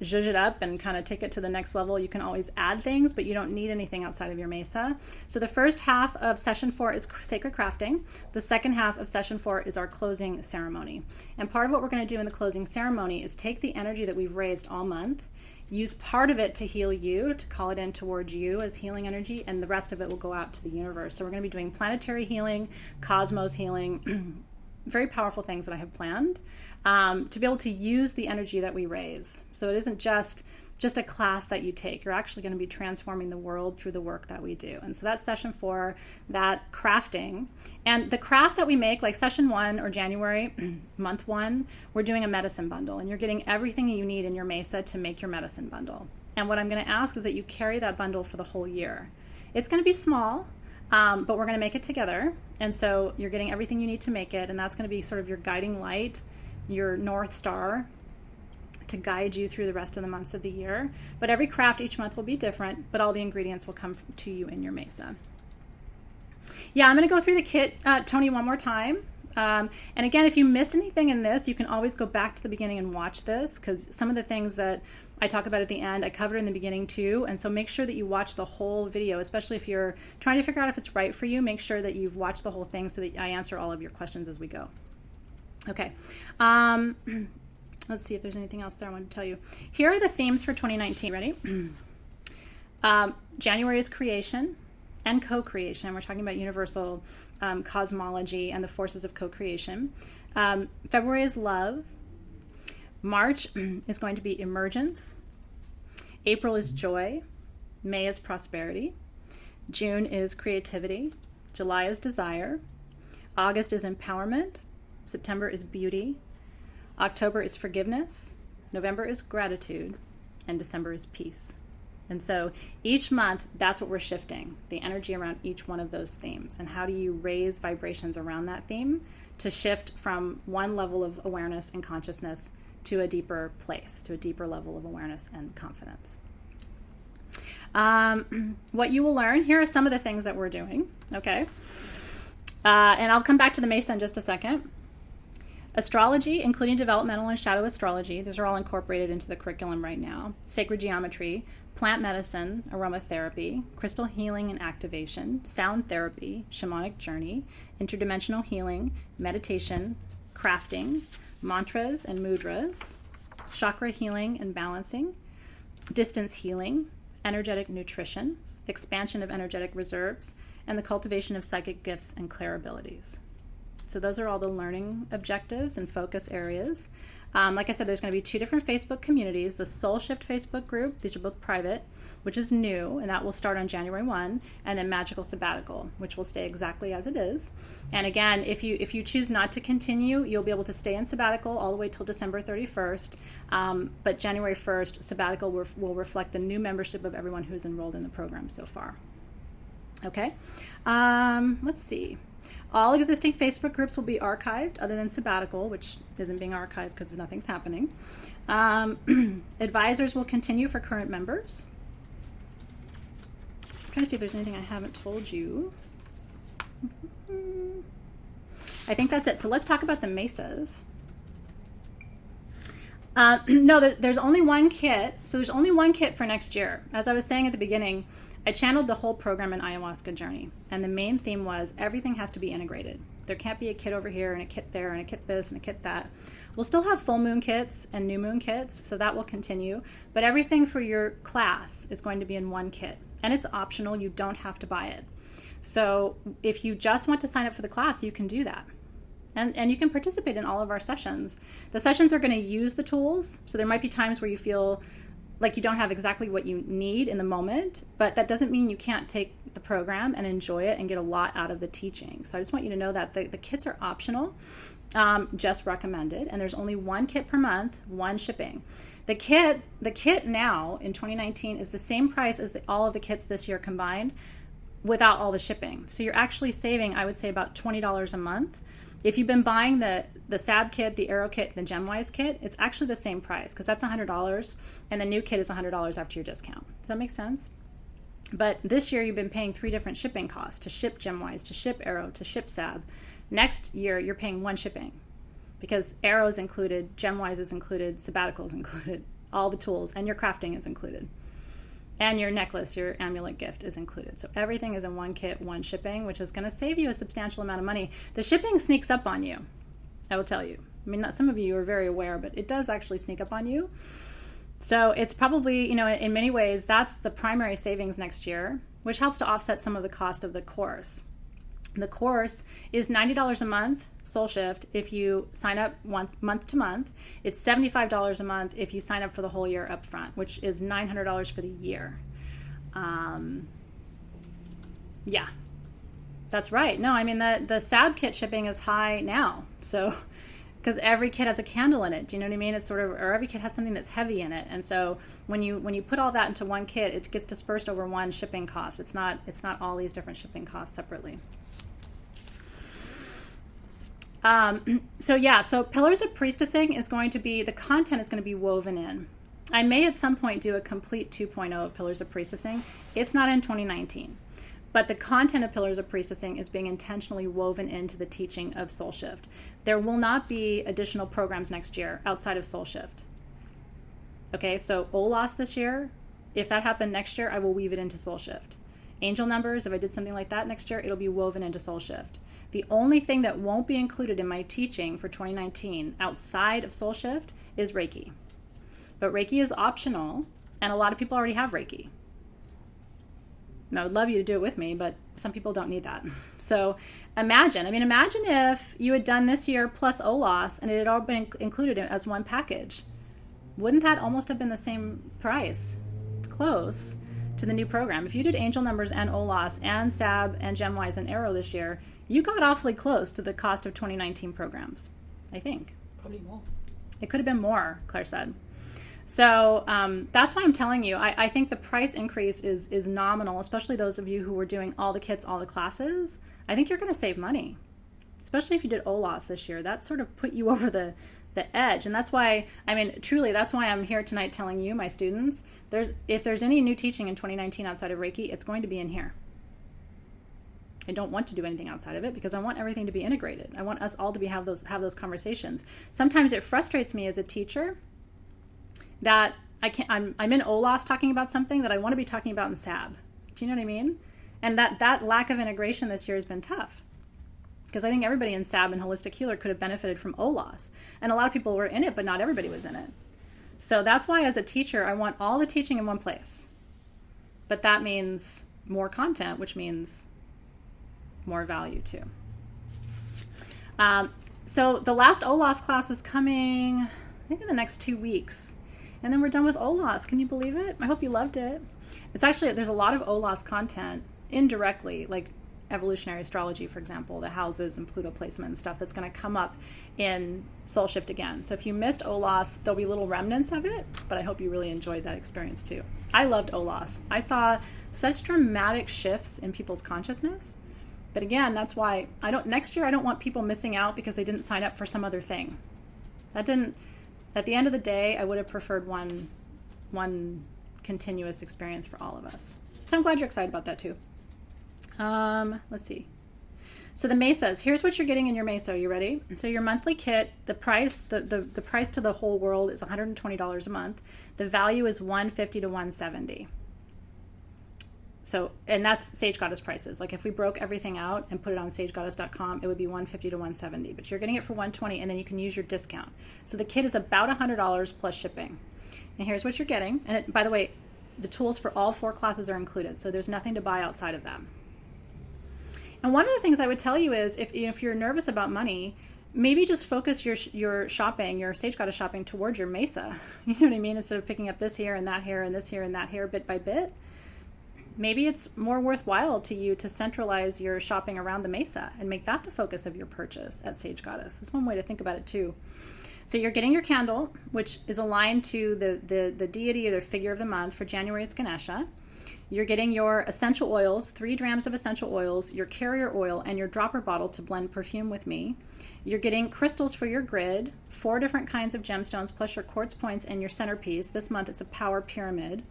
zhuzh it up and kind of take it to the next level, you can always add things, but you don't need anything outside of your mesa. So the first half of session 4 is sacred crafting. The second half of session 4 is our closing ceremony. And part of what we're going to do in the closing ceremony is take the energy that we've raised all month, use part of it to heal you, to call it in towards you as healing energy, and the rest of it will go out to the universe. So we're going to be doing planetary healing, cosmos healing, very powerful things that I have planned to be able to use the energy that we raise. So it isn't just a class that you take. You're actually going to be transforming the world through the work that we do. And so that's session 4, that crafting. And the craft that we make, like session 1 or January, month 1, we're doing a medicine bundle. And you're getting everything you need in your mesa to make your medicine bundle. And what I'm going to ask is that you carry that bundle for the whole year. It's going to be small, but we're going to make it together. And so you're getting everything you need to make it. And that's going to be sort of your guiding light, your North Star, to guide you through the rest of the months of the year. But every craft each month will be different, but all the ingredients will come to you in your mesa. Yeah, I'm going to go through the kit, Tony, one more time. And again, if you missed anything in this, you can always go back to the beginning and watch this, because some of the things that I talk about at the end, I covered in the beginning too. And so make sure that you watch the whole video, especially if you're trying to figure out if it's right for you. Make sure that you've watched the whole thing so that I answer all of your questions as we go. Okay. Let's see if there's anything else there I want to tell you. Here are the themes for 2019. Ready? January is creation and co-creation. We're talking about universal cosmology and the forces of co-creation. February is love. March is going to be emergence. April is joy. May is prosperity. June is creativity. July is desire. August is empowerment. September is beauty. October is forgiveness, November is gratitude, and December is peace. And so each month, that's what we're shifting, the energy around each one of those themes. And how do you raise vibrations around that theme to shift from one level of awareness and consciousness to a deeper place, to a deeper level of awareness and confidence. What you will learn, here are some of the things that we're doing, okay? And I'll come back to the Mesa in just a second. Astrology, including developmental and shadow astrology, these are all incorporated into the curriculum right now. Sacred geometry, plant medicine, aromatherapy, crystal healing and activation, sound therapy, shamanic journey, interdimensional healing, meditation, crafting, mantras and mudras, chakra healing and balancing, distance healing, energetic nutrition, expansion of energetic reserves, and the cultivation of psychic gifts and clairabilities. So those are all the learning objectives and focus areas. Like I said, there's going to be 2 different Facebook communities. The Soul Shift Facebook group, these are both private, which is new, and that will start on January 1, and then Magical Sabbatical, which will stay exactly as it is. And again, if you choose not to continue, you'll be able to stay in sabbatical all the way till December 31st, but January 1st, sabbatical will reflect the new membership of everyone who's enrolled in the program so far. Okay, let's see. All existing Facebook groups will be archived other than Sabbatical, which isn't being archived because nothing's happening. Advisors will continue for current members. I'm trying to see if there's anything I haven't told you. I think that's it. So let's talk about the mesas. No, there's only one kit. So there's only one kit for next year. As I was saying at the beginning, I channeled the whole program in Ayahuasca Journey, and the main theme was everything has to be integrated. There can't be a kit over here and a kit there and a kit this and a kit that. We'll still have full moon kits and new moon kits, so that will continue, but everything for your class is going to be in one kit. and it's optional. You don't have to buy it. So if you just want to sign up for the class, you can do that. And you can participate in all of our sessions. The sessions are going to use the tools. So there might be times where you feel like you don't have exactly what you need in the moment, but that doesn't mean you can't take the program and enjoy it and get a lot out of the teaching. So I just want you to know that the kits are optional, just recommended, and there's only one kit per month, one shipping. The kit now in 2019 is the same price as all of the kits this year combined without all the shipping. So you're actually saving, I would say, about $20 a month. If you've been buying the SAB kit, the Arrow kit, the GemWise kit, it's actually the same price because that's $100, and the new kit is $100 after your discount. Does that make sense? But this year you've been paying 3 different shipping costs to ship GemWise, to ship Arrow, to ship SAB. Next year you're paying one shipping because Arrow is included, GemWise is included, Sabbatical is included, all the tools, and your crafting is included. And your necklace, your amulet gift is included. So everything is in one kit, one shipping, which is going to save you a substantial amount of money. The shipping sneaks up on you, I will tell you. I mean, not some of you are very aware, but it does actually sneak up on you. So it's probably, in many ways, that's the primary savings next year, which helps to offset some of the cost of the course. The course is $90 a month, Soul Shift, if you sign up month to month. It's $75 a month if you sign up for the whole year up front, which is $900 for the year. Yeah, that's right. No, I mean, the SAB kit shipping is high now. So, because every kit has a candle in it. Do you know what I mean? It's sort of, or every kit has something that's heavy in it. And so when you put all that into one kit, it gets dispersed over one shipping cost. It's not all these different shipping costs separately. So Pillars of Priestessing is going to be, the content is going to be woven in. I may at some point do a complete 2.0 of Pillars of Priestessing. It's not in 2019, but the content of Pillars of Priestessing is being intentionally woven into the teaching of Soul Shift. There will not be additional programs next year outside of Soul Shift. Okay, so OLAS this year, if that happened next year, I will weave it into Soul Shift. Angel numbers, if I did something like that next year, it'll be woven into Soul Shift. The only thing that won't be included in my teaching for 2019 outside of Soul Shift is Reiki. But Reiki is optional, and a lot of people already have Reiki. And I would love you to do it with me, but some people don't need that. So imagine if you had done this year plus OLAS and it had all been included as one package. Wouldn't that almost have been the same price? Close to the new program. If you did Angel Numbers and OLAS and SAB and GemWise and Arrow this year, you got awfully close to the cost of 2019 programs, I think. Probably more. It could have been more, Claire said. So that's why I'm telling you, I think the price increase is nominal, especially those of you who were doing all the kits, all the classes. I think you're going to save money, especially if you did OLAS this year. That sort of put you over the edge. And that's why, truly, that's why I'm here tonight telling you, my students, if there's any new teaching in 2019 outside of Reiki, it's going to be in here. I don't want to do anything outside of it because I want everything to be integrated. I want us all to have those conversations. Sometimes it frustrates me as a teacher that I'm in OLAS talking about something that I want to be talking about in SAB. Do you know what I mean? And that lack of integration this year has been tough. Because I think everybody in SAB and Holistic Healer could have benefited from OLAS. And a lot of people were in it, but not everybody was in it. So that's why as a teacher, I want all the teaching in one place. But that means more content, which means more value too. So the last OLAS class is coming, I think in the next 2 weeks. And then we're done with OLAS. Can you believe it? I hope you loved it. It's actually, there's a lot of OLAS content indirectly, like evolutionary astrology, for example, the houses and Pluto placement and stuff that's going to come up in Soul Shift again. So if you missed OLAS, there'll be little remnants of it, but I hope you really enjoyed that experience too. I loved OLAS. I saw such dramatic shifts in people's consciousness. But again, that's why next year I don't want people missing out because they didn't sign up for some other thing. At the end of the day, I would have preferred one continuous experience for all of us. So I'm glad you're excited about that too. Let's see. So the mesas, here's what you're getting in your mesa. Are you ready? So your monthly kit, the price to the whole world is $120 a month. The value is $150 to $170. So, and that's Sage Goddess prices. Like if we broke everything out and put it on sagegoddess.com, it would be $150 to $170, but you're getting it for $120 and then you can use your discount. So the kit is about $100 plus shipping. And here's what you're getting. And by the way, the tools for all 4 classes are included, so there's nothing to buy outside of that. And one of the things I would tell you is if you're nervous about money, maybe just focus your shopping, your Sage Goddess shopping towards your Mesa. You know what I mean? Instead of picking up this here and that here and this here and that here bit by bit. Maybe it's more worthwhile to you to centralize your shopping around the Mesa and make that the focus of your purchase at Sage Goddess. That's one way to think about it too. So you're getting your candle, which is aligned to the deity or the figure of the month. For January, it's Ganesha. You're getting your essential oils, 3 grams of essential oils, your carrier oil, and your dropper bottle to blend perfume with me. You're getting crystals for your grid, 4 different kinds of gemstones, plus your quartz points and your centerpiece. This month, it's a power pyramid.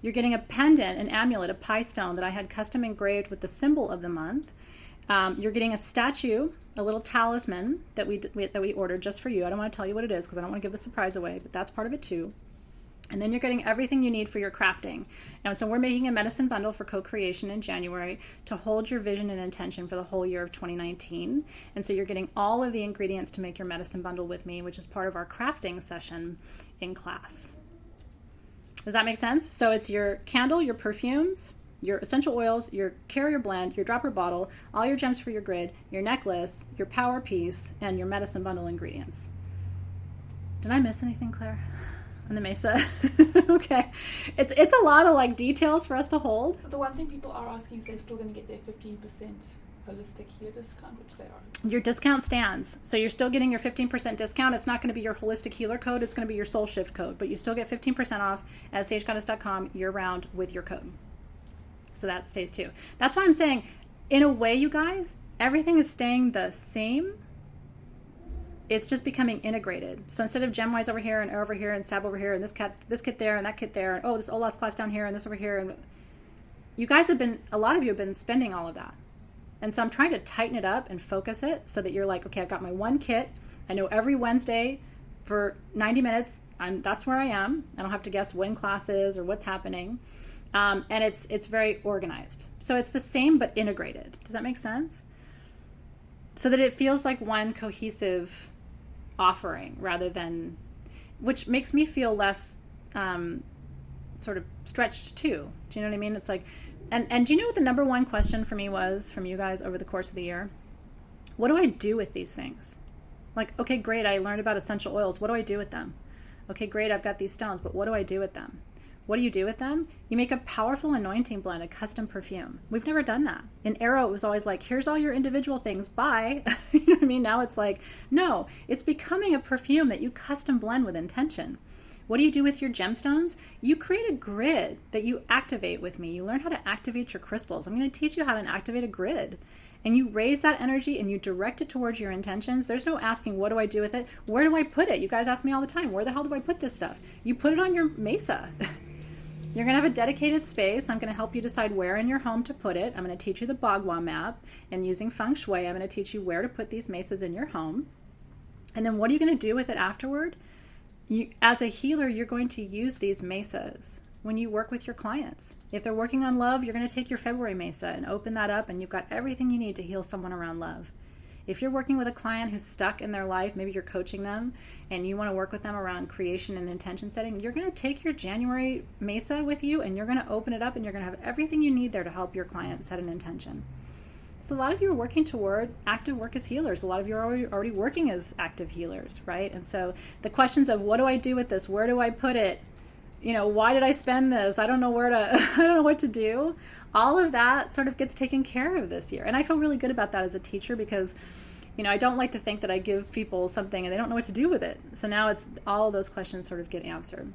You're getting a pendant, an amulet, a pie stone that I had custom engraved with the symbol of the month. You're getting a statue, a little talisman that we ordered just for you. I don't want to tell you what it is because I don't want to give the surprise away, but that's part of it too. And then you're getting everything you need for your crafting. And so we're making a medicine bundle for co-creation in January to hold your vision and intention for the whole year of 2019. And so you're getting all of the ingredients to make your medicine bundle with me, which is part of our crafting session in class. Does that make sense? So it's your candle, your perfumes, your essential oils, your carrier blend, your dropper bottle, all your gems for your grid, your necklace, your power piece, and your medicine bundle ingredients. Did I miss anything, Claire? On the Mesa? Okay. It's a lot of like details for us to hold. The one thing people are asking is they're still going to get their 15% holistic healer discount, which they are. Your discount stands. So you're still getting your 15% discount. It's not going to be your holistic healer code. It's going to be your soul shift code. But you still get 15% off at sagegoddess.com year round with your code. So that stays too. That's why I'm saying, in a way, you guys, everything is staying the same. It's just becoming integrated. So instead of GemWise over here and over here and Sab over here and this kit there and that kit there and oh, this Olaf's class down here and this over here, and you guys a lot of you have been spending all of that. And so I'm trying to tighten it up and focus it so that you're like, okay, I've got my one kit. I know every Wednesday for 90 minutes, that's where I am. I don't have to guess when class is or what's happening. And it's very organized. So it's the same but integrated. Does that make sense? So that it feels like one cohesive offering rather than, which makes me feel less sort of stretched too. Do you know what I mean? It's like, and do you know what the number one question for me was from you guys over the course of the year? What do I do with these things? Like, okay, great, I learned about essential oils. What do I do with them? Okay, great, I've got these stones, but what do I do with them? What do you do with them? You make a powerful anointing blend, a custom perfume. We've never done that. In Arrow, it was always like, here's all your individual things, bye. You know what I mean? Now it's like, no, it's becoming a perfume that you custom blend with intention. What do you do with your gemstones? You create a grid that you activate with me. You learn how to activate your crystals. I'm going to teach you how to activate a grid. And you raise that energy and you direct it towards your intentions. There's no asking, what do I do with it? Where do I put it? You guys ask me all the time, where the hell do I put this stuff? You put it on your Mesa. You're going to have a dedicated space. I'm going to help you decide where in your home to put it. I'm going to teach you the Bagua map. And using Feng Shui, I'm going to teach you where to put these mesas in your home. And then what are you going to do with it afterward? As a healer, you're going to use these mesas when you work with your clients. If they're working on love, you're going to take your February Mesa and open that up, and you've got everything you need to heal someone around love. If you're working with a client who's stuck in their life, maybe you're coaching them and you want to work with them around creation and intention setting, you're going to take your January Mesa with you and you're going to open it up and you're going to have everything you need there to help your client set an intention. So a lot of you are working toward active work as healers. A lot of you are already working as active healers, right? And so the questions of what do I do with this? Where do I put it? You know, why did I spend this? I don't know I don't know what to do. All of that sort of gets taken care of this year. And I feel really good about that as a teacher because, you know, I don't like to think that I give people something and they don't know what to do with it. So now it's all of those questions sort of get answered.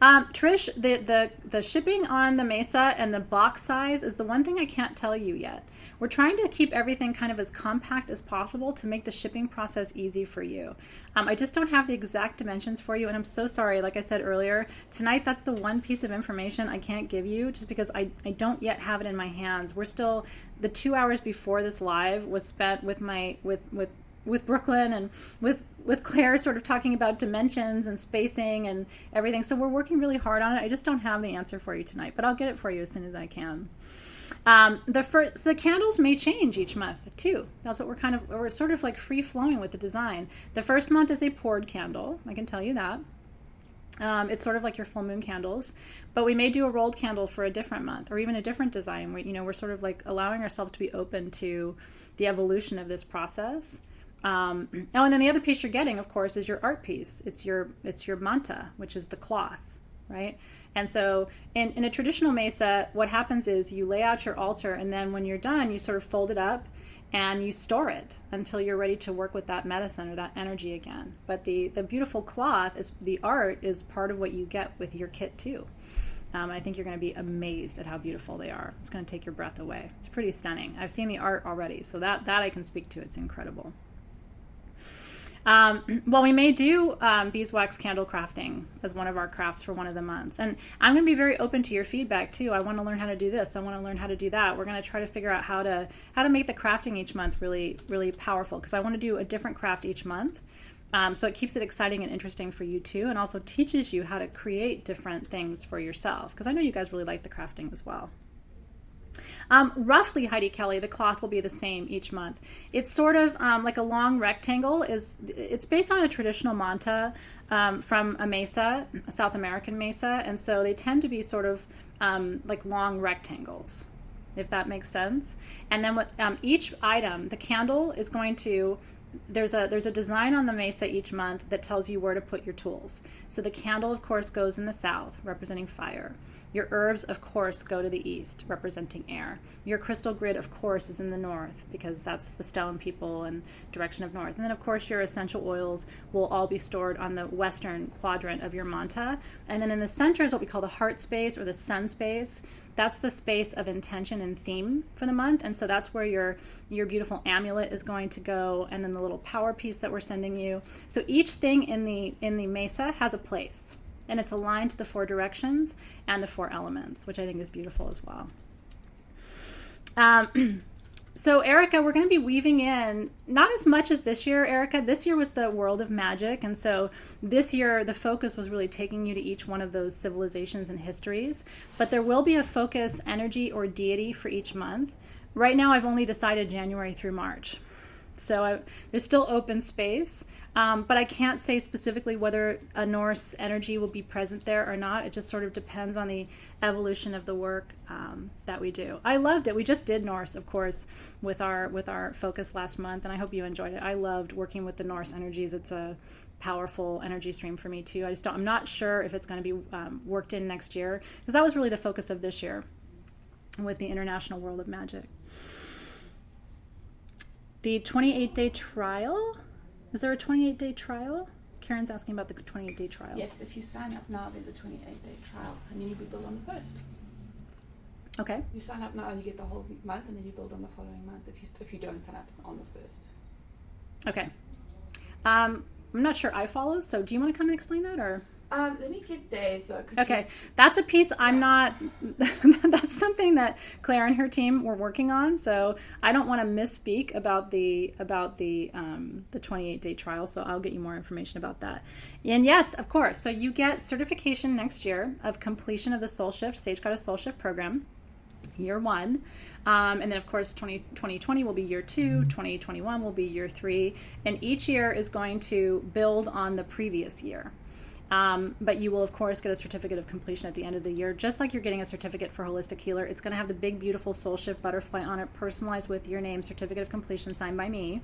Trish, the shipping on the Mesa and the box size is the one thing I can't tell you yet. We're trying to keep everything kind of as compact as possible to make the shipping process easy for you. I just don't have the exact dimensions for you, and I'm so sorry. Like I said earlier, tonight that's the one piece of information I can't give you just because I don't yet have it in my hands. We're still, the 2 hours before this live was spent with Brooklyn and with Claire sort of talking about dimensions and spacing and everything. So we're working really hard on it. I just don't have the answer for you tonight, but I'll get it for you as soon as I can. The candles may change each month too. That's what we're sort of like free flowing with the design. The first month is a poured candle. I can tell you that. It's sort of like your full moon candles, but we may do a rolled candle for a different month or even a different design. We're sort of like allowing ourselves to be open to the evolution of this process. And then the other piece you're getting, of course, is your art piece. It's your manta, which is the cloth, right? And so in a traditional mesa, what happens is you lay out your altar, and then when you're done, you sort of fold it up and you store it until you're ready to work with that medicine or that energy again. But the beautiful cloth, the art is part of what you get with your kit too. I think you're going to be amazed at how beautiful they are. It's going to take your breath away. It's pretty stunning. I've seen the art already, so that I can speak to. It's incredible. Well, we may do beeswax candle crafting as one of our crafts for one of the months. And I'm going to be very open to your feedback too. I want to learn how to do this. I want to learn how to do that. We're going to try to figure out how to make the crafting each month really, really powerful, because I want to do a different craft each month. So it keeps it exciting and interesting for you too, and also teaches you how to create different things for yourself, because I know you guys really like the crafting as well. Roughly, Heidi Kelly, the cloth will be the same each month. It's sort of like a long rectangle. It's based on a traditional manta from a mesa, a South American mesa, and so they tend to be sort of like long rectangles, if that makes sense. And then what each item, the candle is going to, there's a design on the mesa each month that tells you where to put your tools. So the candle, of course, goes in the south, representing fire. Your herbs, of course, go to the east, representing air. Your crystal grid, of course, is in the north, because that's the stone people and direction of north. And then, of course, your essential oils will all be stored on the western quadrant of your manta. And then in the center is what we call the heart space or the sun space. That's the space of intention and theme for the month. And so that's where your beautiful amulet is going to go, and then the little power piece that we're sending you. So each thing in the mesa has a place, and it's aligned to the 4 directions and the 4 elements, which I think is beautiful as well. So Erica, we're going to be weaving in, not as much as this year, Erica. This year was the world of magic, and so this year the focus was really taking you to each one of those civilizations and histories. But there will be a focus, energy, or deity for each month. Right now I've only decided January through March. So there's still open space, but I can't say specifically whether a Norse energy will be present there or not. It just sort of depends on the evolution of the work that we do. I loved it. We just did Norse, of course, with our focus last month, and I hope you enjoyed it. I loved working with the Norse energies. It's a powerful energy stream for me too. I'm not sure if it's going to be worked in next year, because that was really the focus of this year with the International World of Magic. The 28-day trial? Is there a 28-day trial? Karen's asking about the 28-day trial. Yes, if you sign up now, there's a 28-day trial, and then you'll be billed on the 1st. Okay. You sign up now, you get the whole month, and then you build on the following month if you don't sign up on the 1st. Okay. I'm not sure I follow, so do you want to come and explain that, or? Let me get Dave, though. Okay, that's a piece I'm not, that's something that Claire and her team were working on, so I don't want to misspeak about the 28-day trial, so I'll get you more information about that. And yes, of course, so you get certification next year of completion of the Soul Shift, Sage Goddess Soul Shift program, year 1. And then, of course, 2020 will be year 2, 2021 will be year 3, and each year is going to build on the previous year. But you will, of course, get a certificate of completion at the end of the year, just like you're getting a certificate for Holistic Healer. It's going to have the big, beautiful Soul Shift butterfly on it, personalized with your name, certificate of completion signed by me.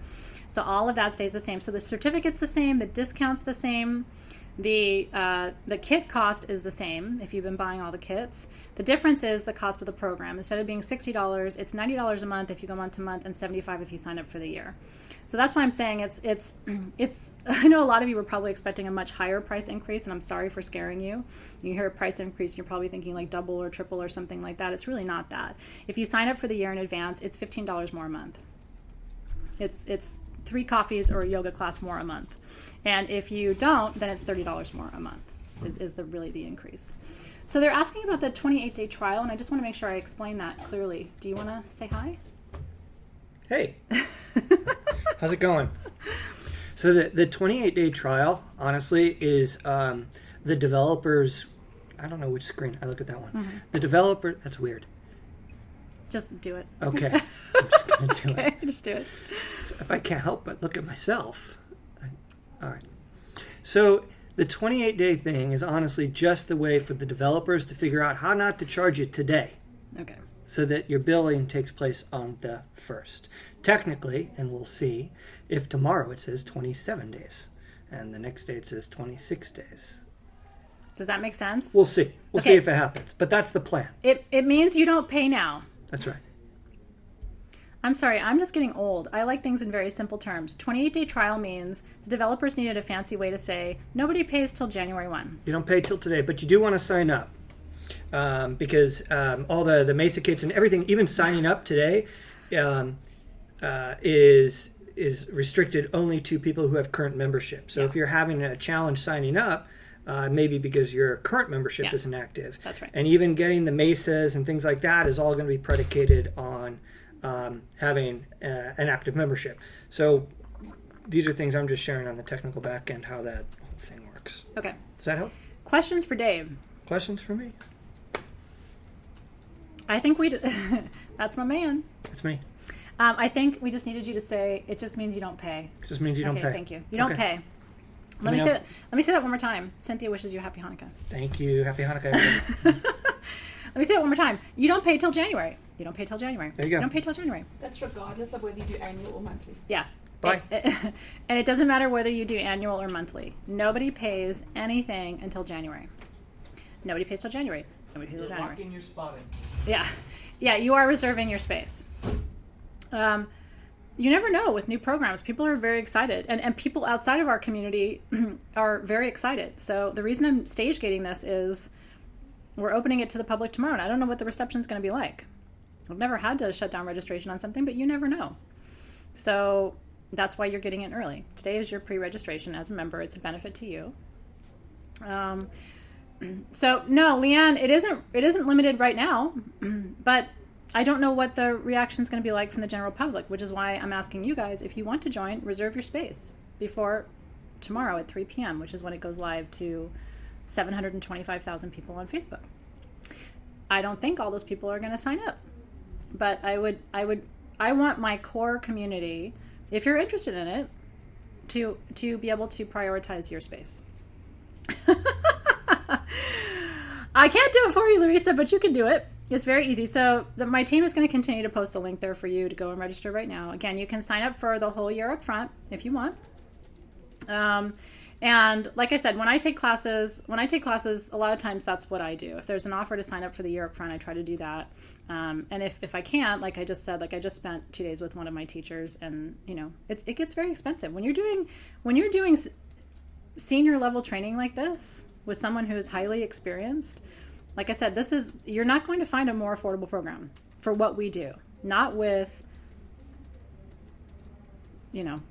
So all of that stays the same. So the certificate's the same, the discount's the same. The kit cost is the same if you've been buying all the kits. The difference is the cost of the program. Instead of being $60, it's $90 a month if you go month to month, and $75 if you sign up for the year. So that's why I'm saying it's I know a lot of you were probably expecting a much higher price increase, and I'm sorry for scaring you. You hear a price increase, you're probably thinking like double or triple or something like that. It's really not that. If you sign up for the year in advance, it's $15 more a month. It's 3 coffees or a yoga class more a month. And if you don't, then it's $30 more a month is the increase. So they're asking about the 28-day trial, and I just want to make sure I explain that clearly. Do you want to say hi? Hey. How's it going? So the 28-day trial, honestly, is the developers. I don't know which screen. I look at that one. Mm-hmm. The developer. That's weird. Just do it. Okay. I'm just going to do it. Just do it. So if I can't help but look at myself. All right. So The 28-day thing is honestly just the way for the developers to figure out how not to charge you today, Okay. so that your billing takes place on the 1st. Technically, and we'll see, if tomorrow it says 27 days and the next day it says 26 days. Does that make sense? We'll see. We'll see Okay. if it happens. But that's the plan. It means you don't pay now. That's right. I'm sorry, I'm just getting old. I like things in very simple terms. 28-day trial means the developers needed a fancy way to say nobody pays till January 1. You don't pay till today, but you do want to sign up. Because all the Mesa kits and everything, even signing up today, is restricted only to people who have current membership. So if you're having a challenge signing up, maybe because your current membership isn't active. That's right. And even getting the Mesas and things like that is all going to be predicated on having an active membership. So these are things I'm just sharing on the technical back end, how that whole thing works. Okay. Does that help? Questions for Dave. Questions for me? I think that's my man. It's me. I think we just needed you to say it just means you don't pay. It just means you don't Okay, pay. thank you. You don't Okay. pay. Let me say that one more time. Cynthia wishes you a happy Hanukkah. Thank you. Happy Hanukkah, everybody. Let me say it one more time. You don't pay till January. You don't pay till January. There you go. You don't pay till January. That's regardless of whether you do annual or monthly. Yeah. Bye. And it doesn't matter whether you do annual or monthly. Nobody pays anything until January. Nobody pays till January. Nobody pays till January. Locking your spot in. Yeah. Yeah, you are reserving your space. You never know with new programs. People are very excited. And people outside of our community are very excited. So the reason I'm stage gating this is we're opening it to the public tomorrow. And I don't know what the reception is going to be like. I've never had to shut down registration on something, but you never know. So that's why you're getting in early. Today is your pre-registration as a member. It's a benefit to you. So no, Leanne, it isn't limited right now, but I don't know what the reaction is going to be like from the general public, which is why I'm asking you guys, if you want to join, reserve your space before tomorrow at 3 p.m., which is when it goes live to 725,000 people on Facebook. I don't think all those people are going to sign up, but I want my core community, if you're interested in it, to be able to prioritize your space. I can't do it for you, Larissa, but you can do it. It's very easy. So my team is going to continue to post the link there for you to go and register right now. Again, you can sign up for the whole year up front if you want. And like I said, when I take classes, a lot of times that's what I do. If there's an offer to sign up for the year up front, I try to do that. And if I can't, like I just said, like I just spent 2 days with one of my teachers, and it gets very expensive when you're doing senior level training like this with someone who is highly experienced. Like I said, you're not going to find a more affordable program for what we do. Not with,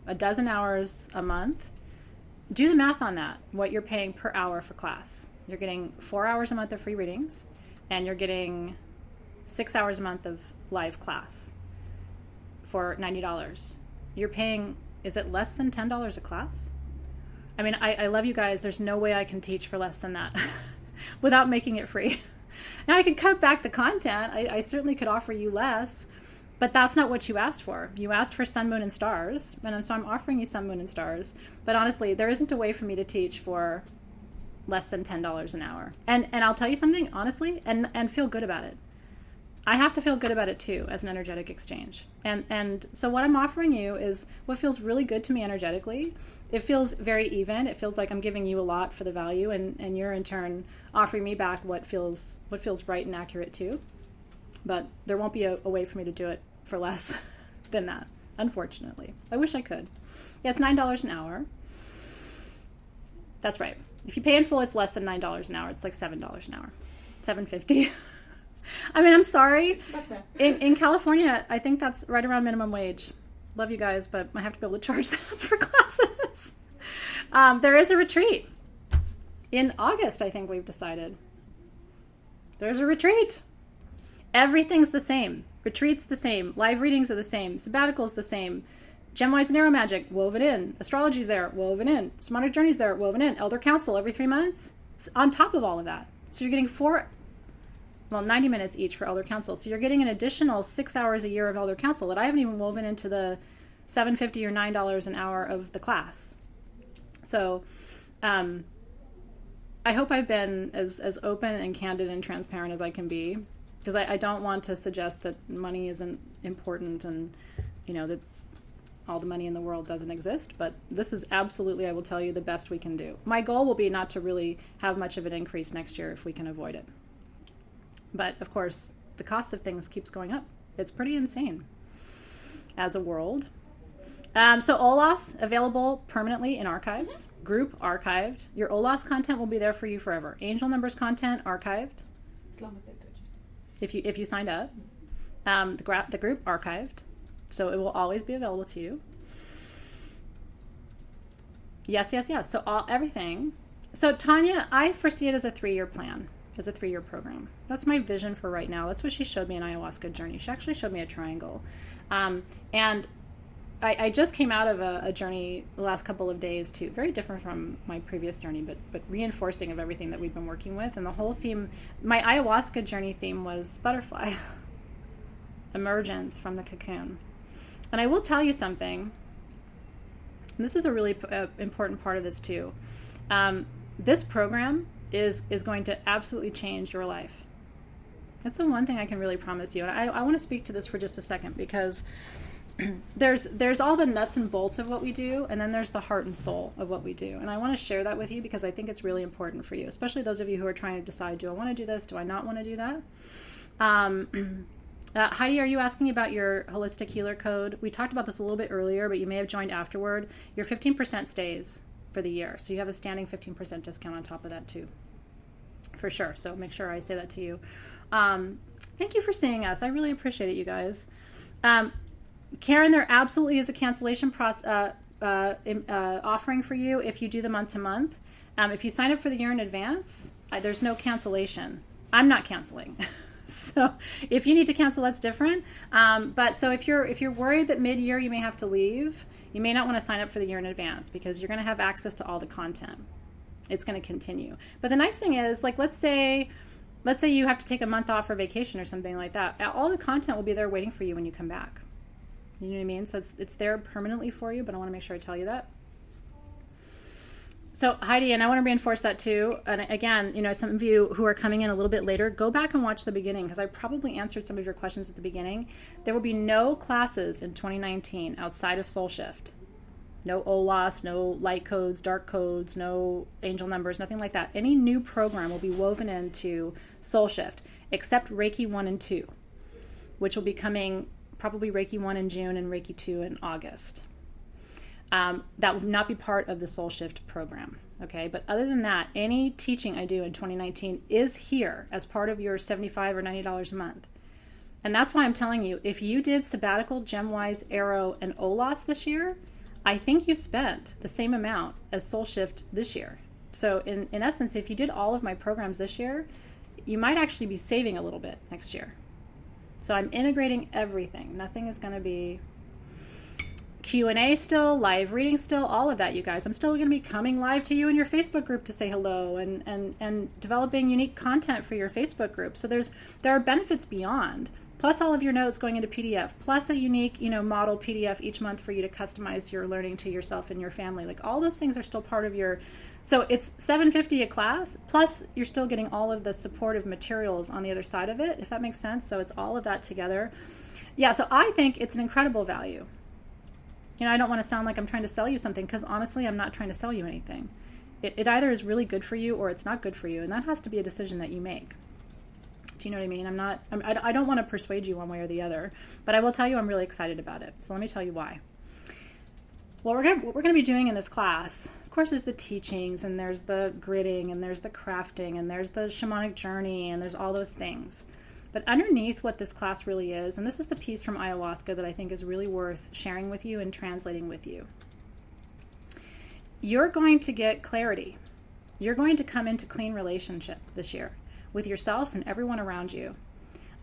a dozen hours a month. Do the math on that, what you're paying per hour for class. You're getting 4 hours a month of free readings, and you're getting 6 hours a month of live class for $90. You're paying, is it less than $10 a class? I mean, I love you guys. There's no way I can teach for less than that without making it free. Now, I could cut back the content. I certainly could offer you less, but that's not what you asked for. You asked for Sun, Moon, and Stars, and so I'm offering you Sun, Moon, and Stars. But honestly, there isn't a way for me to teach for less than $10 an hour. And I'll tell you something, honestly, and feel good about it. I have to feel good about it too, as an energetic exchange. And so what I'm offering you is what feels really good to me energetically. It feels very even. It feels like I'm giving you a lot for the value, and you're in turn offering me back what feels right and accurate too. But there won't be a way for me to do it for less than that, unfortunately. I wish I could. Yeah, it's $9 an hour. That's right. If you pay in full, it's less than $9 an hour. It's like $7 an hour, $7.50. I mean, I'm sorry. In California, I think that's right around minimum wage. Love you guys, but I have to be able to charge that for classes. There is a retreat in August, I think we've decided. There's a retreat. Everything's the same. Retreat's the same. Live readings are the same. Sabbatical's the same. Gemwise and Arrow Magic, woven in. Astrology's there, woven in. Shamanic Journey's there, woven in. Elder Council every 3 months. On top of all of that. So you're getting 90 minutes each for Elder Council. So you're getting an additional 6 hours a year of Elder Council that I haven't even woven into the $7.50 or $9 an hour of the class. So I hope I've been as open and candid and transparent as I can be, because I don't want to suggest that money isn't important and, that all the money in the world doesn't exist. But this is absolutely, I will tell you, the best we can do. My goal will be not to really have much of an increase next year if we can avoid it. But, of course, the cost of things keeps going up. It's pretty insane as a world. So OLAS available permanently in archives. Group archived. Your OLAS content will be there for you forever. Angel Numbers content archived. As long as they purchase. If you signed up. The group archived. So it will always be available to you. Yes. So everything. So Tanya, I foresee it as a 3-year plan, as a 3-year program. That's my vision for right now. That's what she showed me in Ayahuasca Journey. She actually showed me a triangle. And I just came out of a journey the last couple of days too, very different from my previous journey, but reinforcing of everything that we've been working with. And the whole theme, my Ayahuasca Journey theme was butterfly, emergence from the cocoon. And I will tell you something, and this is a really important part of this too. This program is going to absolutely change your life. That's the one thing I can really promise you. And I want to speak to this for just a second, because there's all the nuts and bolts of what we do, and then there's the heart and soul of what we do. And I want to share that with you because I think it's really important for you, especially those of you who are trying to decide, do I want to do this? Do I not want to do that? Heidi, are you asking about your Holistic Healer code? We talked about this a little bit earlier, but you may have joined afterward. Your 15% stays for the year. So you have a standing 15% discount on top of that too, for sure. So make sure I say that to you. Thank you for seeing us. I really appreciate it, you guys. Karen, there absolutely is a cancellation offering for you if you do the month-to-month. If you sign up for the year in advance, there's no cancellation. I'm not canceling. So if you need to cancel, that's different. But so if you're worried that mid-year you may have to leave, you may not want to sign up for the year in advance, because you're going to have access to all the content. It's going to continue. But the nice thing is, like, let's say you have to take a month off for vacation or something like that. All the content will be there waiting for you when you come back. You know what I mean? So it's there permanently for you, but I want to make sure I tell you that. So Heidi, and I want to reinforce that too. And again, some of you who are coming in a little bit later, go back and watch the beginning, because I probably answered some of your questions at the beginning. There will be no classes in 2019 outside of Soul Shift. No OLAS, no light codes, dark codes, no angel numbers, nothing like that. Any new program will be woven into Soul Shift, except Reiki 1 and 2, which will be coming probably Reiki 1 in June and Reiki 2 in August. That will not be part of the Soul Shift program, okay? But other than that, any teaching I do in 2019 is here as part of your $75 or $90 a month. And that's why I'm telling you, if you did Sabbatical, GemWise, Arrow, and OLAS this year, I think you spent the same amount as Soul Shift this year. So in essence, if you did all of my programs this year, you might actually be saving a little bit next year. So I'm integrating everything. Nothing is going to be Q&A still, live reading still, all of that, you guys. I'm still going to be coming live to you in your Facebook group to say hello, and developing unique content for your Facebook group. So there are benefits beyond, plus all of your notes going into PDF, plus a unique, model PDF each month for you to customize your learning to yourself and your family. Like, all those things are still part of your, so it's $750 a class, plus you're still getting all of the supportive materials on the other side of it, if that makes sense. So it's all of that together. Yeah, so I think it's an incredible value. I don't want to sound like I'm trying to sell you something, because honestly, I'm not trying to sell you anything. It either is really good for you or it's not good for you, and that has to be a decision that you make. Do you know what I mean? I don't want to persuade you one way or the other, but I will tell you I'm really excited about it. So let me tell you why. What we're going to be doing in this class, of course, there's the teachings, and there's the gridding, and there's the crafting, and there's the shamanic journey, and there's all those things. But underneath what this class really is, and this is the piece from Ayahuasca that I think is really worth sharing with you and translating with you. You're going to get clarity. You're going to come into clean relationship this year with yourself and everyone around you.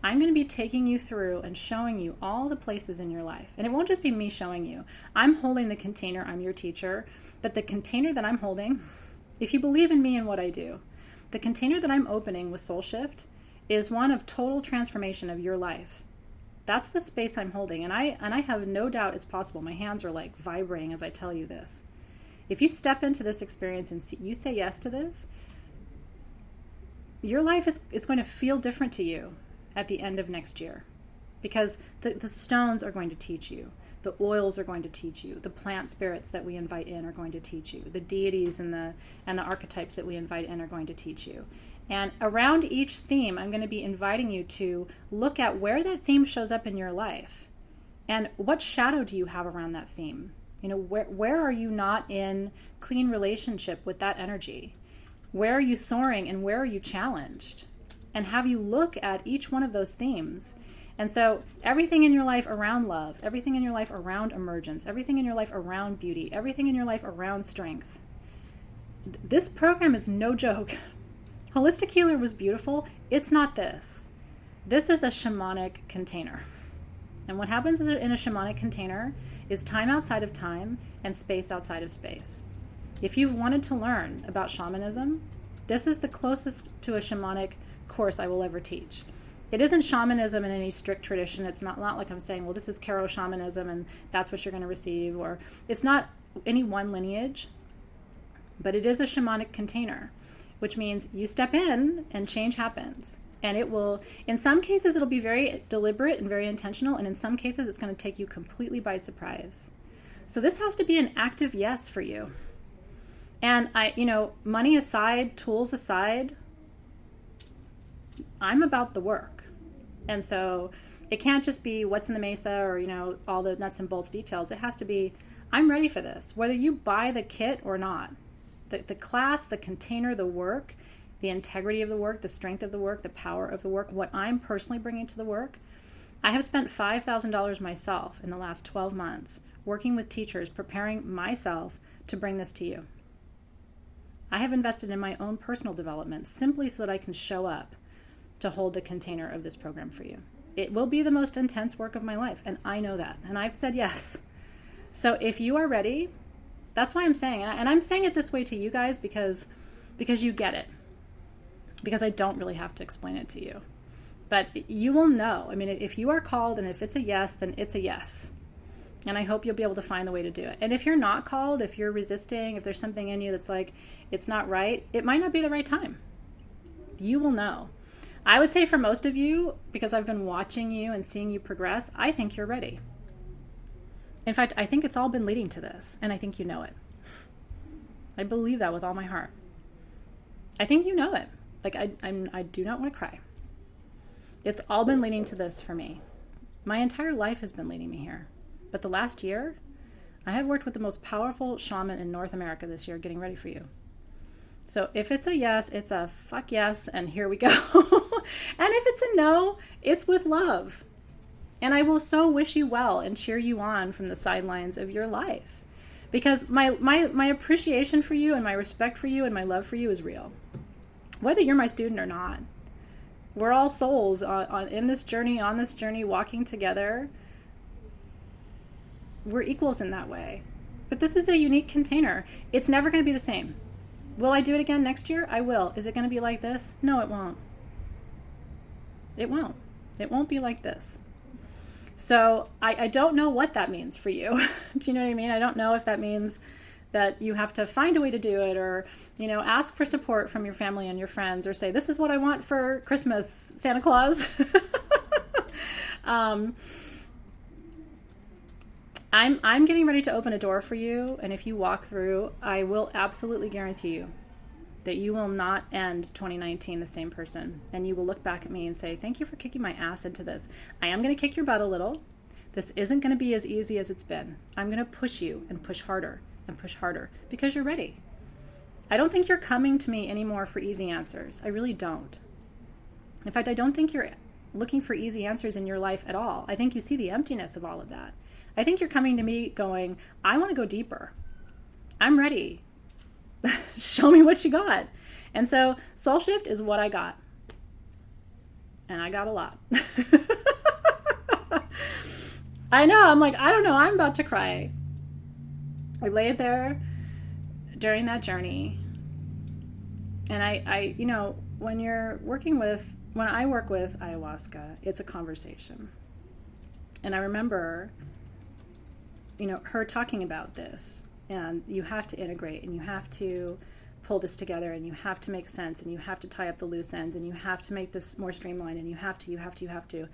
I'm going to be taking you through and showing you all the places in your life. And it won't just be me showing you. I'm holding the container. I'm your teacher. But the container that I'm holding, if you believe in me and what I do, the container that I'm opening with Soul Shift is one of total transformation of your life. That's the space I'm holding, and I have no doubt it's possible. My hands are like vibrating as I tell you this. If you step into this experience and you say yes to this, your life is going to feel different to you at the end of next year, because the stones are going to teach you. The oils are going to teach you. The plant spirits that we invite in are going to teach you. The deities and the archetypes that we invite in are going to teach you. And around each theme, I'm going to be inviting you to look at where that theme shows up in your life. And what shadow do you have around that theme? You know, where are you not in clean relationship with that energy? Where are you soaring and where are you challenged? And have you look at each one of those themes. And so everything in your life around love, everything in your life around emergence, everything in your life around beauty, everything in your life around strength. This program is no joke. Holistic Healer was beautiful. It's not this. This is a shamanic container. And what happens in a shamanic container is time outside of time and space outside of space. If you've wanted to learn about shamanism, this is the closest to a shamanic course I will ever teach. It isn't shamanism in any strict tradition. It's not like I'm saying, well, this is Karo shamanism and that's what you're going to receive. Or it's not any one lineage, but it is a shamanic container, which means you step in and change happens. And it will, in some cases, it'll be very deliberate and very intentional. And in some cases, it's going to take you completely by surprise. So this has to be an active yes for you. And money aside, tools aside, I'm about the work. And so it can't just be what's in the mesa or, all the nuts and bolts details. It has to be, I'm ready for this, whether you buy the kit or not. The class, the container, the work, the integrity of the work, the strength of the work, the power of the work, what I'm personally bringing to the work. I have spent $5,000 myself in the last 12 months working with teachers, preparing myself to bring this to you. I have invested in my own personal development simply so that I can show up to hold the container of this program for you. It will be the most intense work of my life, and I know that, and I've said yes. So if you are ready, that's why I'm saying, and I'm saying it this way to you guys because you get it, because I don't really have to explain it to you. But you will know. I mean, if you are called and if it's a yes, then it's a yes. And I hope you'll be able to find the way to do it. And if you're not called, if you're resisting, if there's something in you that's like, it's not right, it might not be the right time. You will know. I would say for most of you, because I've been watching you and seeing you progress, I think you're ready. In fact, I think it's all been leading to this, and I think you know it. I believe that with all my heart. I think you know it. Like, I do not want to cry. It's all been leading to this for me. My entire life has been leading me here. But the last year, I have worked with the most powerful shaman in North America this year, getting ready for you. So if it's a yes, it's a fuck yes, and here we go. And if it's a no, it's with love. And I will so wish you well and cheer you on from the sidelines of your life. Because my appreciation for you and my respect for you and my love for you is real. Whether you're my student or not. We're all souls in this journey, on this journey, walking together. We're equals in that way. But this is a unique container. It's never going to be the same. Will I do it again next year? I will. Is it going to be like this? No, it won't. It won't. It won't be like this. So I don't know what that means for you. Do you know what I mean? I don't know if that means that you have to find a way to do it or, ask for support from your family and your friends or say, this is what I want for Christmas, Santa Claus. I'm getting ready to open a door for you, and if you walk through, I will absolutely guarantee you that you will not end 2019 the same person, and you will look back at me and say, thank you for kicking my ass into this. I am going to kick your butt a little. This isn't going to be as easy as it's been. I'm going to push you and push harder because you're ready. I don't think you're coming to me anymore for easy answers. I really don't. In fact, I don't think you're looking for easy answers in your life at all. I think you see the emptiness of all of that. I think you're coming to me going, I want to go deeper. I'm ready. Show me what you got. And so Soul Shift is what I got. And I got a lot. I know. I'm like, I don't know. I'm about to cry. I laid there during that journey. And I when I work with ayahuasca, it's a conversation. And I remember, her talking about this, and you have to integrate and you have to pull this together, and you have to make sense, and you have to tie up the loose ends, and you have to make this more streamlined, and you have to.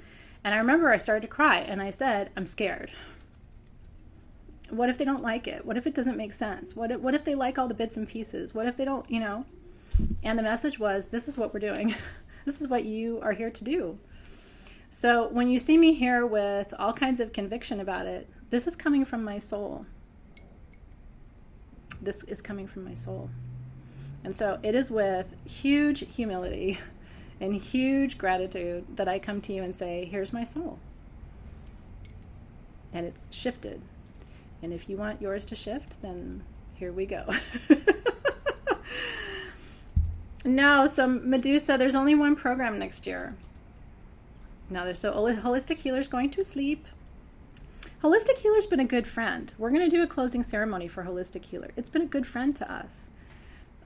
And I remember I started to cry, and I said, I'm scared. What if they don't like it? What if it doesn't make sense? What if they like all the bits and pieces? What if they don't, And the message was, this is what we're doing. This is what you are here to do. So when you see me here with all kinds of conviction about it, this is coming from my soul. This is coming from my soul. And so it is with huge humility and huge gratitude that I come to you and say, here's my soul. And it's shifted. And if you want yours to shift, then here we go. No, so Medusa, there's only one program next year. Now, so Holistic Healer's going to sleep. Holistic Healer's been a good friend. We're going to do a closing ceremony for Holistic Healer. It's been a good friend to us.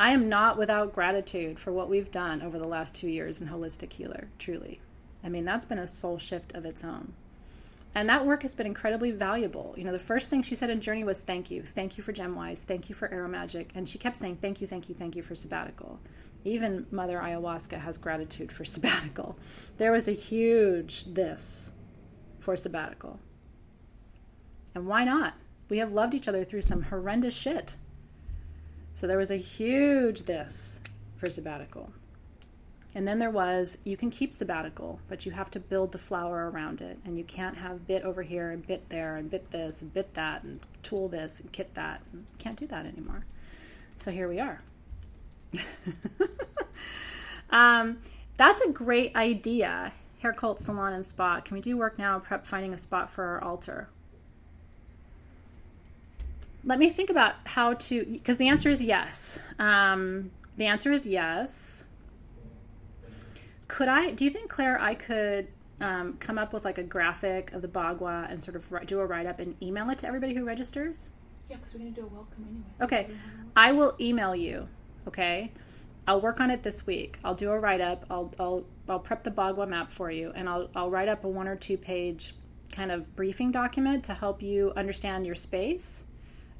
I am not without gratitude for what we've done over the last 2 years in Holistic Healer, truly. I mean, that's been a soul shift of its own. And that work has been incredibly valuable. The first thing she said in Journey was thank you. Thank you for GemWise. Thank you for Aromagic. And she kept saying thank you for sabbatical. Even Mother Ayahuasca has gratitude for sabbatical. There was a huge this for sabbatical. And why not? We have loved each other through some horrendous shit. So there was a huge this for sabbatical. And then there was, you can keep sabbatical, but you have to build the flower around it. And you can't have bit over here and bit there and bit this and bit that and tool this and kit that. And can't do that anymore. So here we are. That's a great idea. Hair Cult Salon and Spa. Can we do work now? Prep finding a spot for our altar. Let me think about how to, because the answer is yes. The answer is yes. Do you think, Claire, I could come up with like a graphic of the Bagua and sort of do a write-up and email it to everybody who registers? Yeah, because we're going to do a welcome anyway. Okay. I will email you, okay? I'll work on it this week. I'll do a write-up. I'll prep the Bagua map for you, and I'll write up a 1 or 2 page kind of briefing document to help you understand your space,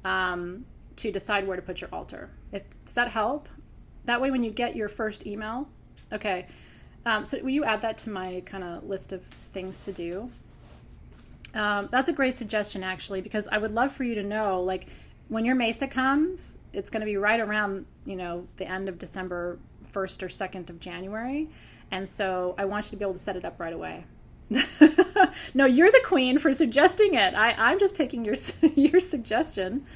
to decide where to put your altar. Does that help? That way when you get your first email, okay. So will you add that to my kind of list of things to do? That's a great suggestion, actually, because I would love for you to know, like, when your Mesa comes, it's going to be right around, the end of December 1st or 2nd of January. And so I want you to be able to set it up right away. No, you're the queen for suggesting it. I'm just taking your suggestion.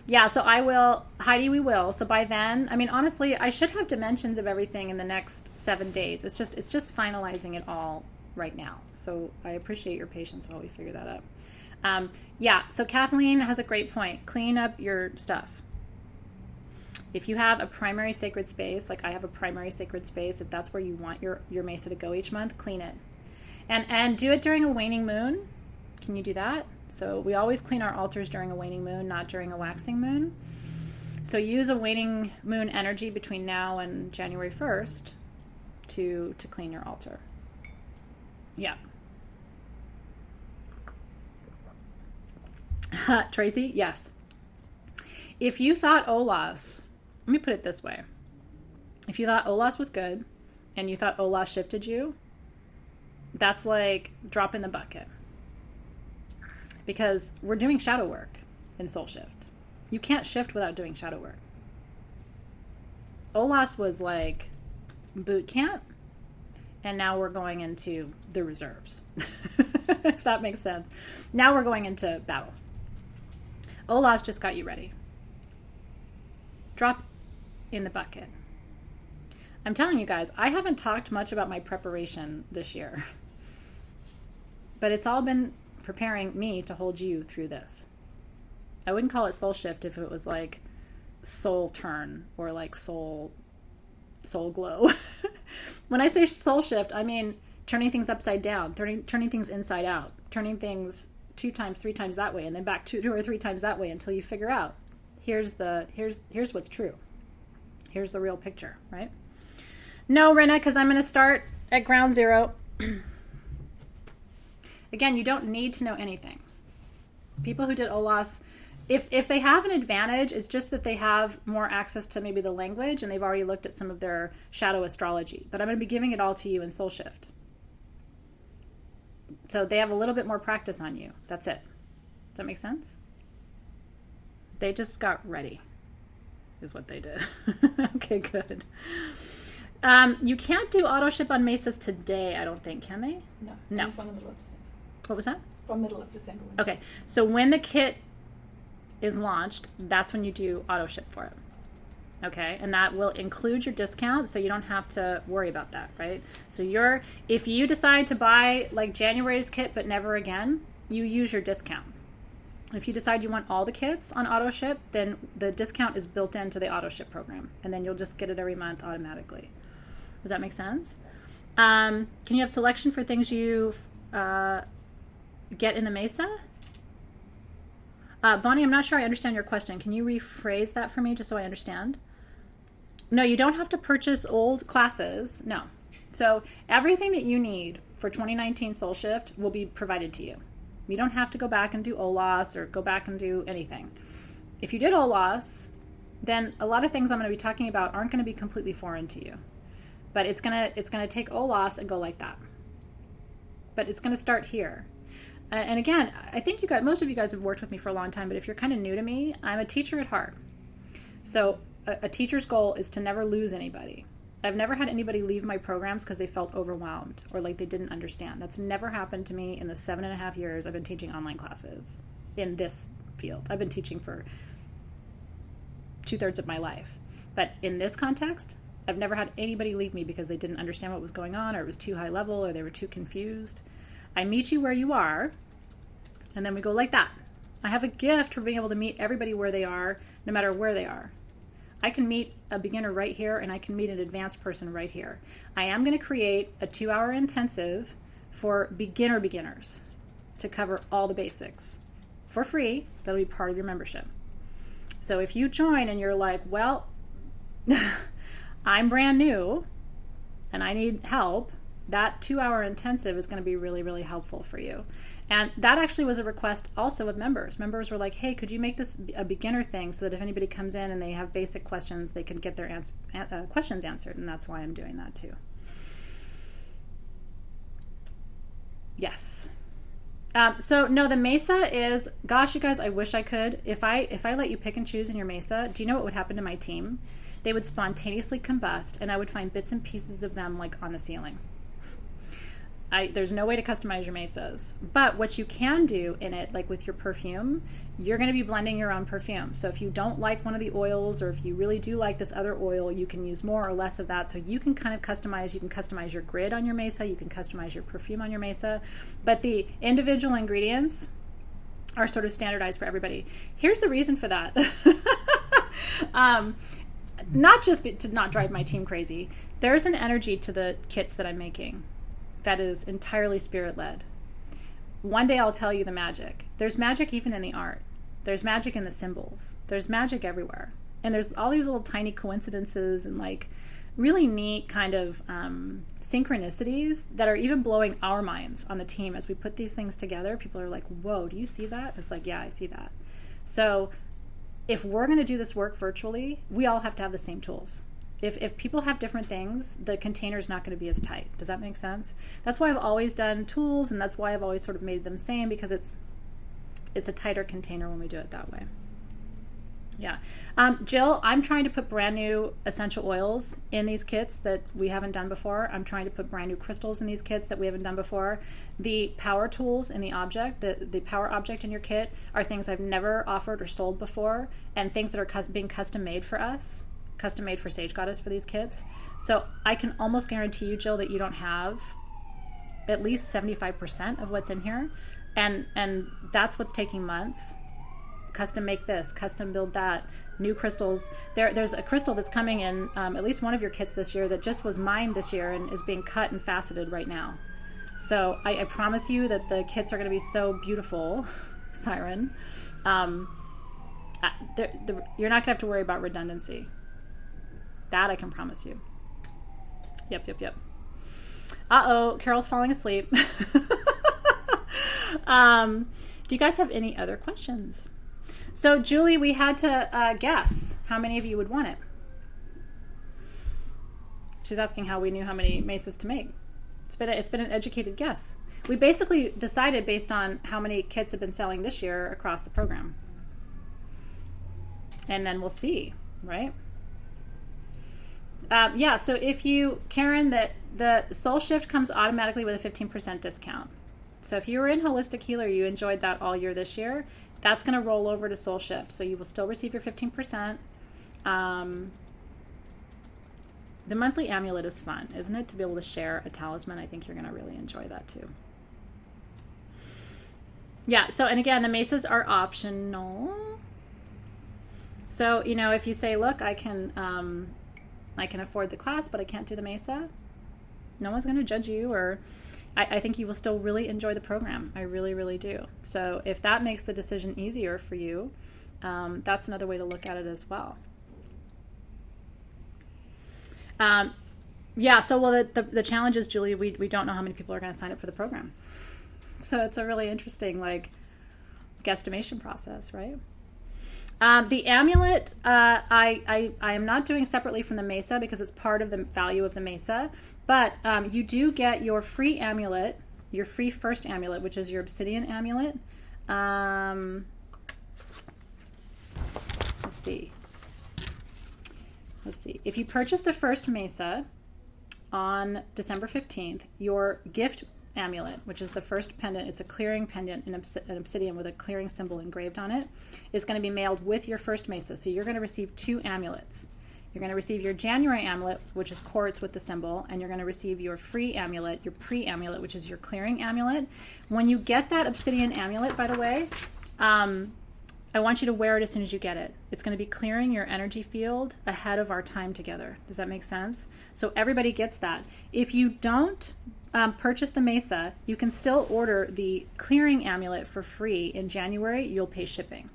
Yeah, so I will, Heidi, we will. So by then, I mean, honestly, I should have dimensions of everything in the next 7 days. It's just finalizing it all right now. So I appreciate your patience while we figure that out. Yeah, so Kathleen has a great point. Clean up your stuff. If you have a primary sacred space, like I have a primary sacred space, if that's where you want your Mesa to go each month, clean it. And do it during a waning moon. Can you do that? So we always clean our altars during a waning moon, not during a waxing moon. So use a waning moon energy between now and January 1st to clean your altar. Yeah. Tracy, yes. If you thought Olas, let me put it this way. If you thought Olas was good and you thought Olas shifted you, that's like drop in the bucket. Because we're doing shadow work in Soul Shift. You can't shift without doing shadow work. Olas was like boot camp, and now we're going into the reserves. If that makes sense. Now we're going into battle. Olas just got you ready. Drop in the bucket. I'm telling you guys, I haven't talked much about my preparation this year. But it's all been preparing me to hold you through this. I wouldn't call it soul shift if it was like soul turn or like soul glow. When I say soul shift, I mean turning things upside down, turning things inside out, turning things 2 times, 3 times that way, and then back 2 or 3 times that way until you figure out here's what's true. Here's the real picture, right? No, Rena, because I'm going to start at ground zero. Again, you don't need to know anything. People who did Olas if they have an advantage, it's just that they have more access to maybe the language and they've already looked at some of their shadow astrology. But I'm going to be giving it all to you in Soul Shift. So they have a little bit more practice on you. That's it. Does that make sense? They just got ready, is what they did. Okay, good. You can't do auto ship on Mesas today, I don't think, can they? No. Only from the middle of December. What was that? From middle of December. Okay, so when the kit is launched, that's when you do auto ship for it. Okay, and that will include your discount, so you don't have to worry about that, right? So if you decide to buy like January's kit but never again, you use your discount. If you decide you want all the kits on auto ship, then the discount is built into the auto ship program, and then you'll just get it every month automatically. Does that make sense? Can you have selection for things you get in the Mesa? Bonnie, I'm not sure I understand your question. Can you rephrase that for me just so I understand? No, you don't have to purchase old classes. No. So everything that you need for 2019 Soul Shift will be provided to you. You don't have to go back and do OLAS or go back and do anything. If you did OLAS, then a lot of things I'm going to be talking about aren't going to be completely foreign to you. But it's going to take OLAS and go like that. But it's going to start here. And again, I think most of you guys have worked with me for a long time, but if you're kind of new to me, I'm a teacher at heart. So a teacher's goal is to never lose anybody. I've never had anybody leave my programs because they felt overwhelmed or like they didn't understand. That's never happened to me in the 7.5 years I've been teaching online classes in this field. I've been teaching for 2/3 of my life. But in this context, I've never had anybody leave me because they didn't understand what was going on, or it was too high level, or they were too confused. I meet you where you are, and then we go like that. I have a gift for being able to meet everybody where they are, no matter where they are. I can meet a beginner right here, and I can meet an advanced person right here. I am going to create a 2-hour intensive for beginners to cover all the basics for free. That'll be part of your membership. So if you join and you're like, well, I'm brand new and I need help, that 2-hour intensive is going to be really, really helpful for you. And that actually was a request also of members. Members were like, hey, could you make this a beginner thing so that if anybody comes in and they have basic questions, they can get their questions answered. And that's why I'm doing that too. Yes. So no, the Mesa is, gosh, you guys, I wish I could. If I let you pick and choose in your Mesa, do you know what would happen to my team? They would spontaneously combust, and I would find bits and pieces of them like on the ceiling. There's no way to customize your mesas. But what you can do in it, like with your perfume, you're going to be blending your own perfume. So if you don't like one of the oils, or if you really do like this other oil, you can use more or less of that. So you can kind of customize. You can customize your grid on your mesa. You can customize your perfume on your mesa. But the individual ingredients are sort of standardized for everybody. Here's the reason for that. Not just to not drive my team crazy. There's an energy to the kits that I'm making that is entirely spirit-led. One day I'll tell you the magic. There's magic even in the art. There's magic in the symbols. There's magic everywhere. And there's all these little tiny coincidences and like really neat kind of synchronicities that are even blowing our minds on the team as we put these things together. People are like, whoa, do you see that? It's like, yeah, I see that. So if we're going to do this work virtually, we all have to have the same tools. If people have different things, the container is not going to be as tight. Does that make sense? That's why I've always done tools, and that's why I've always sort of made them same, because it's a tighter container when we do it that way. Yeah. Jill, I'm trying to put brand new essential oils in these kits that we haven't done before. I'm trying to put brand new crystals in these kits that we haven't done before. The power tools in the object, the power object in your kit, are things I've never offered or sold before, and things that are being custom made for us. Custom made for Sage Goddess for these kits. So I can almost guarantee you, Jill, that you don't have at least 75% of what's in here. And that's what's taking months. Custom make this, custom build that, new crystals. There's a crystal that's coming in at least one of your kits this year that just was mined this year and is being cut and faceted right now. So I promise you that the kits are going to be so beautiful, Siren. You're not going to have to worry about redundancy. That I can promise you. Yep. Uh-oh, Carol's falling asleep. Do you guys have any other questions? So, Julie, we had to guess how many of you would want it. She's asking how we knew how many mesas to make. It's been an educated guess. We basically decided based on how many kits have been selling this year across the program. And then we'll see, right? Yeah, so if you, Karen, that the Soul Shift comes automatically with a 15% discount. So if you were in Holistic Healer, you enjoyed that all year this year, that's going to roll over to Soul Shift. So you will still receive your 15%. The monthly amulet is fun, isn't it? To be able to share a talisman. I think you're going to really enjoy that too. Yeah, so, and again, the mesas are optional. So, you know, if you say, look, I can afford the class, but I can't do the mesa, no one's going to judge you, or I think you will still really enjoy the program. I really, really do. So if that makes the decision easier for you, that's another way to look at it as well. Yeah, so well, the challenge is, Julie, we don't know how many people are going to sign up for the program. So it's a really interesting, like, guesstimation process, right? The amulet, I am not doing separately from the mesa because it's part of the value of the mesa, but you do get your free amulet, your free first amulet, which is your obsidian amulet. Let's see. If you purchase the first mesa on December 15th, your gift amulet, which is the first pendant, it's a clearing pendant in an obsidian with a clearing symbol engraved on it, is going to be mailed with your first mesa. So you're going to receive 2 amulets. You're going to receive your January amulet, which is quartz with the symbol, and you're going to receive your free amulet, your pre-amulet, which is your clearing amulet. When you get that obsidian amulet, by the way, I want you to wear it as soon as you get it. It's going to be clearing your energy field ahead of our time together. Does that make sense? So everybody gets that. If you don't purchase the mesa, you can still order the clearing amulet for free in January. You'll pay shipping.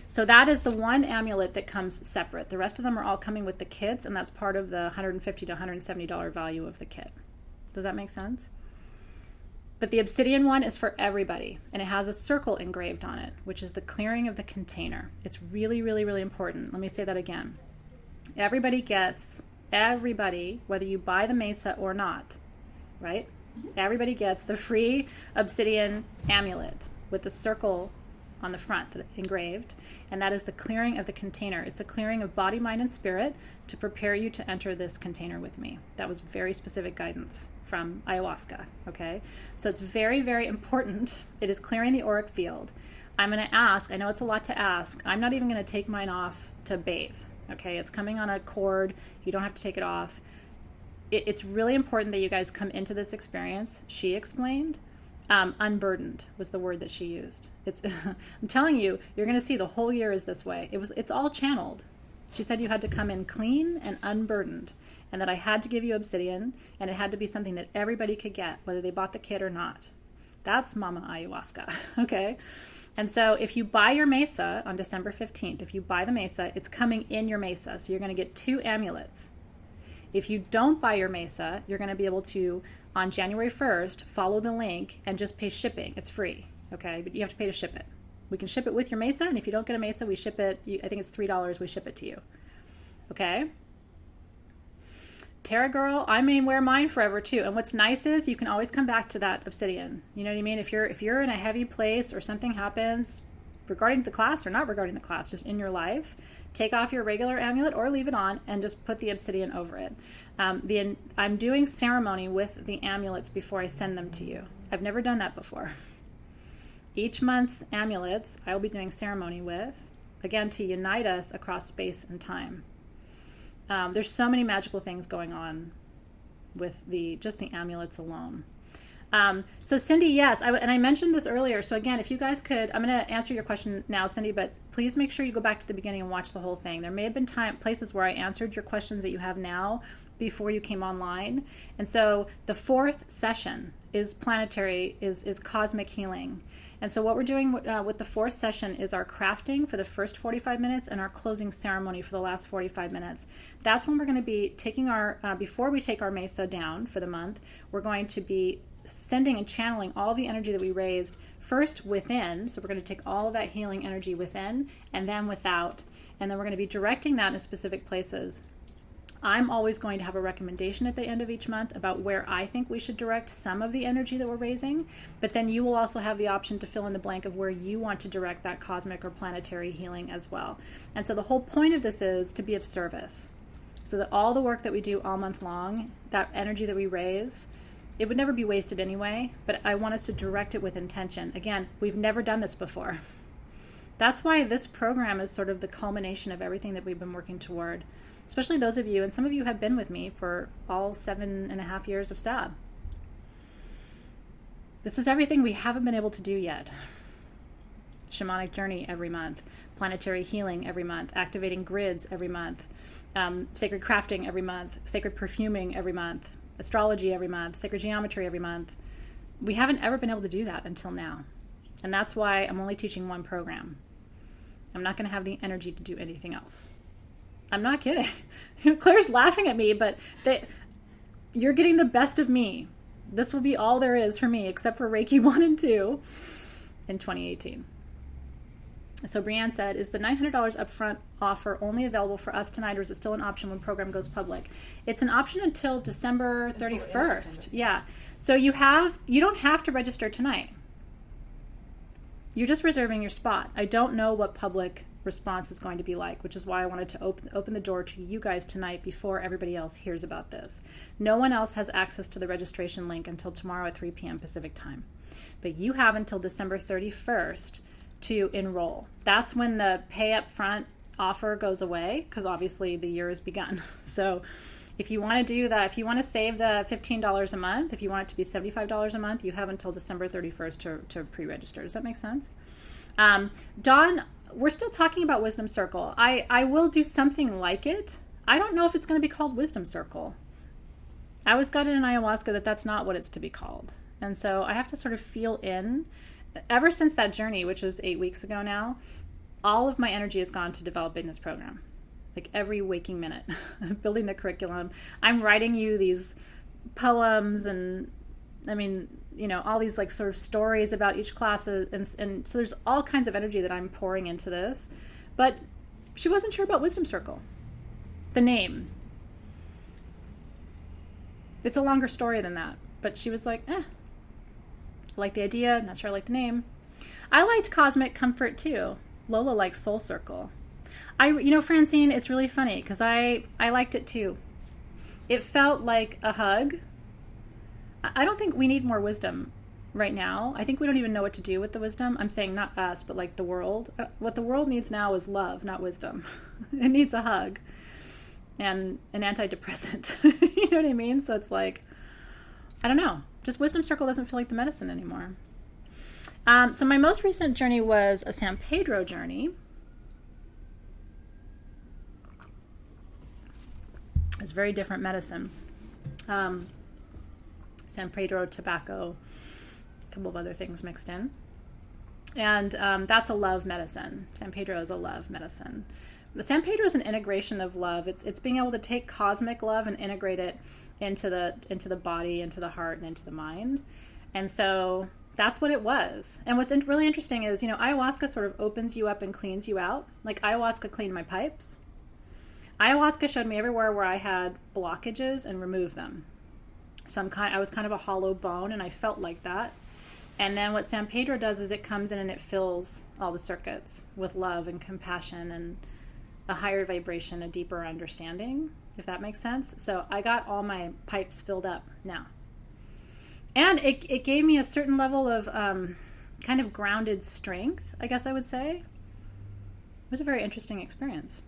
So that is the one amulet that comes separate. The rest of them are all coming with the kits, and that's part of the $150 to $170 value of the kit. Does that make sense? But the obsidian one is for everybody, and it has a circle engraved on it, which is the clearing of the container. It's really, really, really important. Let me say that again. Everybody, whether you buy the mesa or not, right? Everybody gets the free obsidian amulet with the circle on the front that engraved, and that is the clearing of the container. It's a clearing of body, mind, and spirit to prepare you to enter this container with me. That was very specific guidance from ayahuasca, okay? So it's very, very important. It is clearing the auric field. I'm going to ask, I know it's a lot to ask, I'm not even going to take mine off to bathe, okay? It's coming on a cord. You don't have to take it off. It's really important that you guys come into this experience, she explained, unburdened was the word that she used. I'm telling you, you're going to see the whole year is this way. It's all channeled. She said you had to come in clean and unburdened, and that I had to give you obsidian, and it had to be something that everybody could get, whether they bought the kit or not. That's Mama Ayahuasca, okay? And so if you buy your mesa on December 15th, if you buy the mesa, it's coming in your mesa, so you're going to get 2 amulets. If you don't buy your mesa, you're going to be able to, on January 1st, follow the link and just pay shipping. It's free, okay? But you have to pay to ship it. We can ship it with your mesa, and if you don't get a mesa, we ship it. I think it's $3. We ship it to you, okay? Terra Girl, I may wear mine forever too. And what's nice is you can always come back to that obsidian. You know what I mean? If you're in a heavy place or something happens regarding the class or not regarding the class, just in your life, take off your regular amulet or leave it on and just put the obsidian over it. I'm doing ceremony with the amulets before I send them to you. I've never done that before. Each month's amulets I will be doing ceremony with, again, to unite us across space and time. There's so many magical things going on with just the amulets alone. So Cindy, yes, and I mentioned this earlier. So again, if you guys could, I'm going to answer your question now, Cindy, but please make sure you go back to the beginning and watch the whole thing. There may have been places where I answered your questions that you have now before you came online. And so the 4th session is planetary, is cosmic healing. And so what we're doing with the 4th session is our crafting for the first 45 minutes and our closing ceremony for the last 45 minutes. That's when we're going to be taking before we take our mesa down for the month, we're going to be sending and channeling all the energy that we raised first within, so we're going to take all of that healing energy within and then without, and then we're going to be directing that in specific places. I'm always going to have a recommendation at the end of each month about where I think we should direct some of the energy that we're raising, but then you will also have the option to fill in the blank of where you want to direct that cosmic or planetary healing as well. And so the whole point of this is to be of service, so that all the work that we do all month long, that energy that we raise, it would never be wasted anyway, but I want us to direct it with intention. Again, we've never done this before. That's why this program is sort of the culmination of everything that we've been working toward. Especially those of you, and some of you have been with me for all 7.5 years of SAB. This is everything we haven't been able to do yet. Shamanic journey every month, planetary healing every month, activating grids every month, sacred crafting every month, sacred perfuming every month, astrology every month, sacred geometry every month. We haven't ever been able to do that until now. And that's why I'm only teaching one program. I'm not going to have the energy to do anything else. I'm not kidding. Claire's laughing at me, but you're getting the best of me. This will be all there is for me, except for Reiki 1 and 2 in 2018. So Brianne said, is the $900 upfront offer only available for us tonight, or is it still an option when program goes public? It's an option until December 31st. Yeah. So you don't have to register tonight. You're just reserving your spot. I don't know what public response is going to be like, which is why I wanted to open the door to you guys tonight before everybody else hears about this. No one else has access to the registration link until tomorrow at 3 p.m. Pacific time. But you have until December 31st to enroll. That's when the pay up front offer goes away, because obviously the year has begun. So if you want to do that, if you want to save the $15 a month, if you want it to be $75 a month, you have until December 31st to pre-register. Does that make sense? Dawn, we're still talking about Wisdom Circle. I will do something like it. I don't know if it's going to be called Wisdom Circle. I was guided in ayahuasca that's not what it's to be called. And so I have to sort of feel in. Ever since that journey, which was 8 weeks ago now, all of my energy has gone to developing this program. Like every waking minute, building the curriculum. I'm writing you these poems and all these like sort of stories about each class. And so there's all kinds of energy that I'm pouring into this. But she wasn't sure about Wisdom Circle. The name. It's a longer story than that. But she was like, I like the idea. Not sure I like the name. I liked Cosmic Comfort too. Lola likes Soul Circle. Francine, it's really funny because I liked it too. It felt like a hug. I don't think we need more wisdom right now. I think we don't even know what to do with the wisdom. I'm saying not us, but like the world. What the world needs now is love, not wisdom. It needs a hug and an antidepressant. You know what I mean? So it's like, I don't know. Just Wisdom Circle doesn't feel like the medicine anymore. So my most recent journey was a San Pedro journey. It's very different medicine. San Pedro, tobacco, a couple of other things mixed in. And that's a love medicine. San Pedro is a love medicine. The San Pedro is an integration of love. It's being able to take cosmic love and integrate it into the body, into the heart, and into the mind. And so that's what it was. And what's really interesting is, ayahuasca sort of opens you up and cleans you out. Like ayahuasca cleaned my pipes. Ayahuasca showed me everywhere where I had blockages and removed them. I was kind of a hollow bone, and I felt like that. And then what San Pedro does is it comes in and it fills all the circuits with love and compassion and a higher vibration, a deeper understanding, if that makes sense. So I got all my pipes filled up now. And it gave me a certain level of kind of grounded strength, I guess I would say. It was a very interesting experience.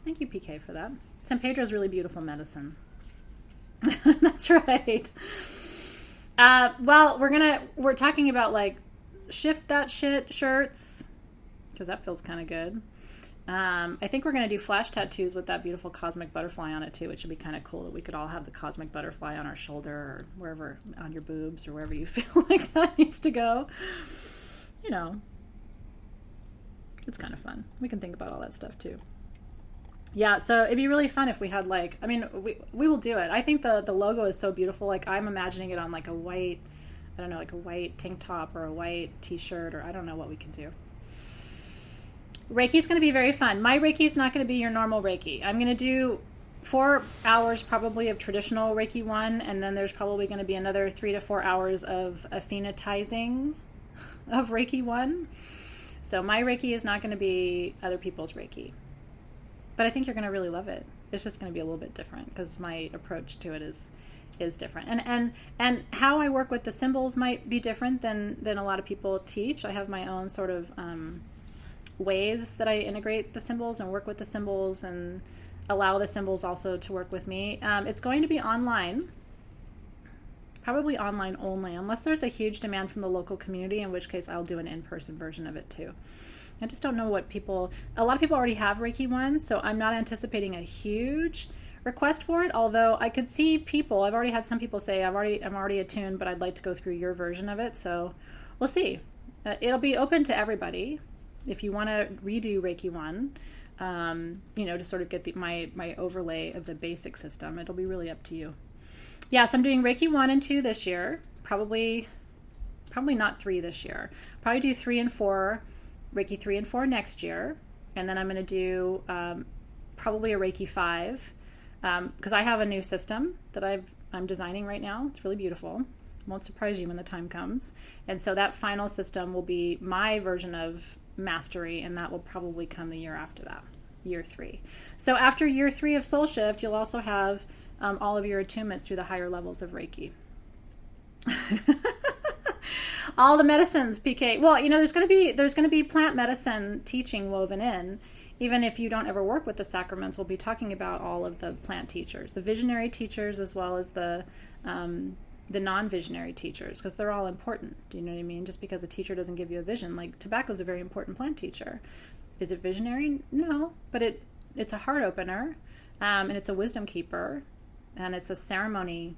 Thank you, PK, for that. San Pedro is really beautiful medicine. That's right. Well, we're talking about like shift that shit shirts, because that feels kind of good. I think we're going to do flash tattoos with that beautiful cosmic butterfly on it too, which would be kind of cool that we could all have the cosmic butterfly on our shoulder or wherever, on your boobs or wherever you feel like that needs to go. It's kind of fun. We can think about all that stuff too. Yeah, so it'd be really fun if we had we will do it. I think the logo is so beautiful. Like I'm imagining it on like a white I don't know, like a white tank top or a white t-shirt, or I don't know what we can do. Reiki's going to be very fun. My Reiki is not going to be your normal Reiki. I'm going to do 4 hours probably of traditional Reiki 1, and then there's probably going to be another 3 to 4 hours of Athenatizing of Reiki 1. So my Reiki is not going to be other people's Reiki. But I think you're going to really love it. It's just going to be a little bit different because my approach to it is different. And how I work with the symbols might be different than a lot of people teach. I have my own sort of ways that I integrate the symbols and work with the symbols and allow the symbols also to work with me. It's going to be online, probably online only, unless there's a huge demand from the local community, in which case I'll do an in-person version of it too. I just don't know what a lot of people already have Reiki 1, so I'm not anticipating a huge request for it, although I could see people, I've already had some people say, I'm already attuned, but I'd like to go through your version of it, so we'll see. It'll be open to everybody. If you want to redo Reiki 1, to sort of get my overlay of the basic system, it'll be really up to you. Yeah, so I'm doing Reiki 1 and 2 this year. Probably not 3 this year. Probably do 3 and 4, Reiki 3 and 4 next year. And then I'm going to do probably a Reiki 5, because I have a new system that I'm designing right now. It's really beautiful. Won't surprise you when the time comes. And so that final system will be my version of mastery, and that will probably come the year after that, year 3. So after year 3 of Soul Shift, you'll also have all of your attunements through the higher levels of Reiki. All the medicines, PK. Well, there's going to be plant medicine teaching woven in. Even if you don't ever work with the sacraments, we'll be talking about all of the plant teachers, the visionary teachers, as well as the non-visionary teachers, because they're all important. Do you know what I mean? Just because a teacher doesn't give you a vision, like tobacco is a very important plant teacher. Is it visionary? No, but it's a heart opener, and it's a wisdom keeper, and it's a ceremony.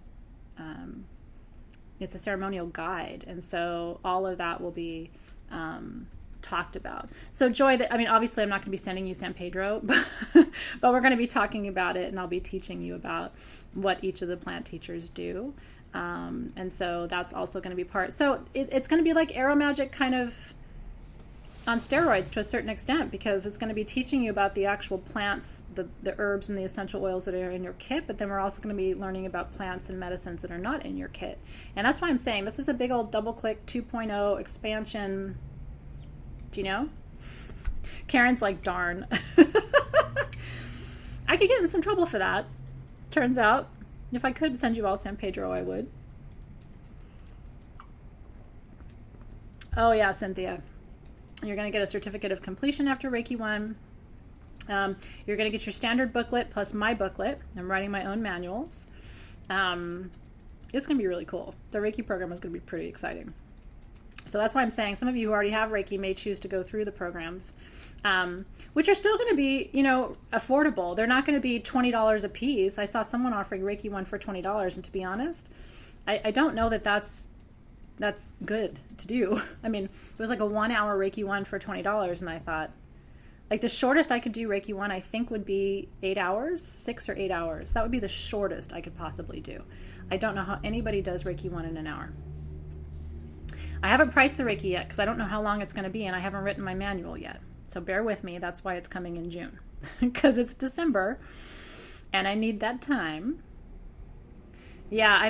It's a ceremonial guide, and so all of that will be talked about. So Joy, obviously I'm not going to be sending you San Pedro, but we're going to be talking about it, and I'll be teaching you about what each of the plant teachers do. And so that's also going to be part. So it's going to be like Aromagic kind of on steroids to a certain extent, because it's going to be teaching you about the actual plants, the herbs and the essential oils that are in your kit, but then we're also going to be learning about plants and medicines that are not in your kit. And that's why I'm saying this is a big old double-click 2.0 expansion. Do you know? Karen's like, darn. I could get in some trouble for that, turns out. If I could send you all San Pedro, I would. Oh yeah, Cynthia. You're going to get a certificate of completion after Reiki 1. You're going to get your standard booklet plus my booklet. I'm writing my own manuals. It's going to be really cool. The Reiki program is going to be pretty exciting. So that's why I'm saying some of you who already have Reiki may choose to go through the programs, which are still going to be, affordable. They're not going to be $20 a piece. I saw someone offering Reiki 1 for $20, and to be honest, I don't know that's good to do. It was like a 1-hour Reiki 1 for $20, and I thought, like, the shortest I could do Reiki 1, I think, would be 8 hours, 6 or 8 hours. That would be the shortest I could possibly do. I don't know how anybody does Reiki 1 in an hour. I haven't priced the Reiki yet because I don't know how long it's going to be, and I haven't written my manual yet. So bear with me. That's why it's coming in June, because it's December, and I need that time. Yeah,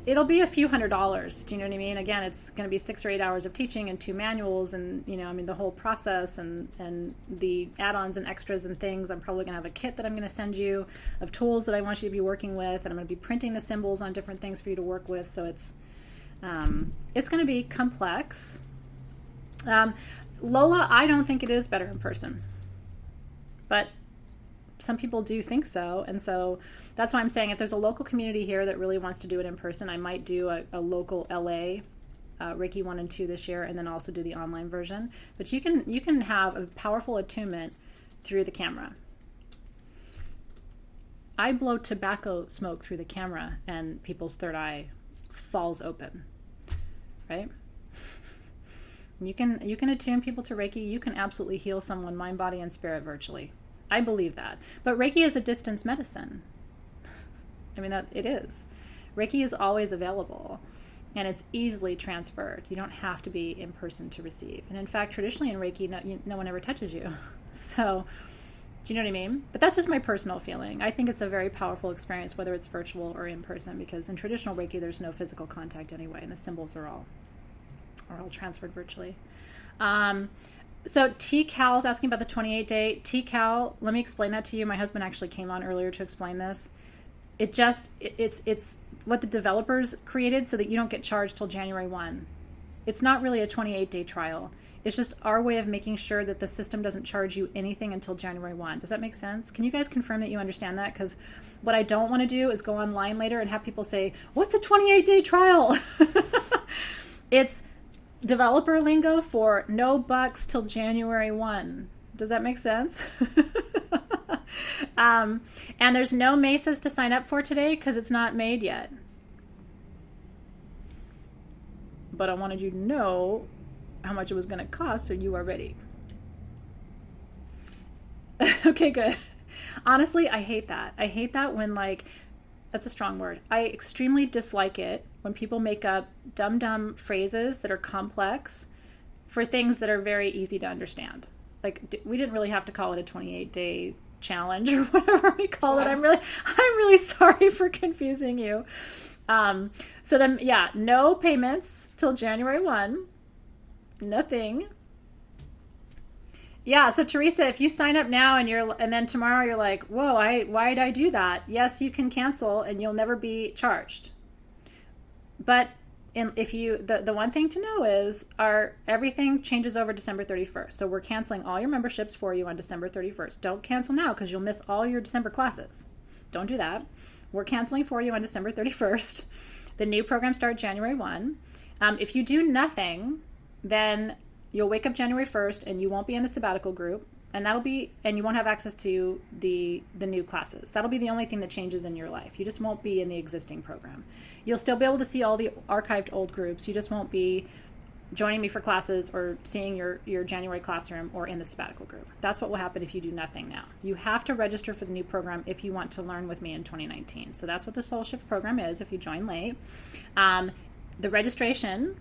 it'll be a few $100s. Do you know what I mean? Again, it's going to be 6 or 8 hours of teaching and 2 manuals, and the whole process and the add-ons and extras and things. I'm probably going to have a kit that I'm going to send you of tools that I want you to be working with, and I'm going to be printing the symbols on different things for you to work with. So it's going to be complex. Lola, I don't think it is better in person, but some people do think so, and so that's why I'm saying if there's a local community here that really wants to do it in person, I might do a local LA Reiki 1 and 2 this year, and then also do the online version. But you can have a powerful attunement through the camera. I blow tobacco smoke through the camera, and people's third eye falls open, right? You can attune people to Reiki. You can absolutely heal someone mind, body, and spirit virtually. I believe that. But Reiki is a distance medicine. That it is. Reiki is always available. and it's easily transferred. You don't have to be in person to receive. And in fact, traditionally in Reiki, no one ever touches you. So, do you know what I mean? But that's just my personal feeling. I think it's a very powerful experience, whether it's virtual or in person, because in traditional Reiki, there's no physical contact anyway, and the symbols are all transferred virtually. So T-Cal is asking about the 28-day. T-Cal, let me explain that to you. My husband actually came on earlier to explain this. It's what the developers created so that you don't get charged till January 1. It's not really a 28-day trial. It's just our way of making sure that the system doesn't charge you anything until January 1. Does that make sense? Can you guys confirm that you understand that? Because what I don't want to do is go online later and have people say, what's a 28-day trial? It's developer lingo for no bucks till January 1. Does that make sense? And there's no mesas to sign up for today because it's not made yet. But I wanted you to know how much it was going to cost so you are ready. Okay, good. Honestly, I hate that. I hate that when, that's a strong word. I extremely dislike it when people make up dumb phrases that are complex for things that are very easy to understand. We didn't really have to call it a 28-day challenge or whatever we call it. I'm really sorry for confusing you. So then, no payments till January 1. Nothing. Yeah, so Teresa, if you sign up now and then tomorrow you're like, whoa, why did I do that? Yes, you can cancel and you'll never be charged. But the one thing to know is everything changes over December 31st. So we're canceling all your memberships for you on December 31st. Don't cancel now because you'll miss all your December classes. Don't do that. We're canceling for you on December 31st. The new program starts January 1. If you do nothing, then you'll wake up January 1st and you won't be in the sabbatical group, and you won't have access to the new classes. That'll be the only thing that changes in your life. You just won't be in the existing program. You'll still be able to see all the archived old groups. You just won't be joining me for classes or seeing your January classroom or in the sabbatical group. That's what will happen if you do nothing now. You have to register for the new program if you want to learn with me in 2019. So that's what the Soul Shift program is if you join late. The registration,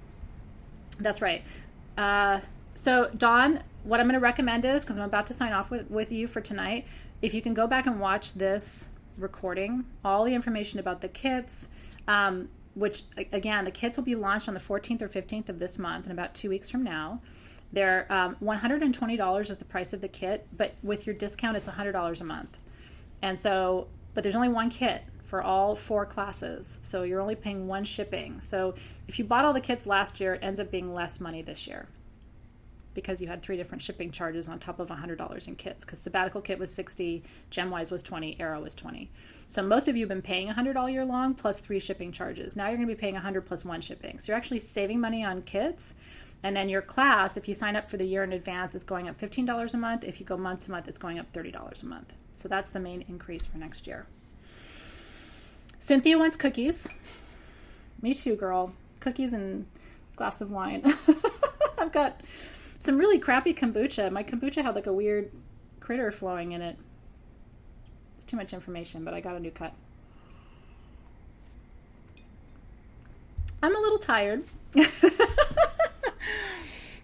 that's right. So Dawn, what I'm going to recommend is, because I'm about to sign off with you for tonight, if you can go back and watch this recording, all the information about the kits, which again, the kits will be launched on the 14th or 15th of this month in about 2 weeks from now. They're $120 is the price of the kit, but with your discount, it's $100 a month. And so, but there's only one kit for all 4 classes. So you're only paying one shipping. So if you bought all the kits last year, it ends up being less money this year because you had 3 different shipping charges on top of $100 in kits, because sabbatical kit was $60, GemWise was $20, Arrow was $20. So most of you have been paying $100 all year long plus 3 shipping charges. Now you're going to be paying $100 plus 1 shipping. So you're actually saving money on kits. And then your class, if you sign up for the year in advance, is going up $15 a month. If you go month to month, it's going up $30 a month. So that's the main increase for next year. Cynthia wants cookies. Me too, girl. Cookies and a glass of wine. I've got some really crappy kombucha. My kombucha had a weird critter flowing in it. It's too much information, but I got a new cut. I'm a little tired.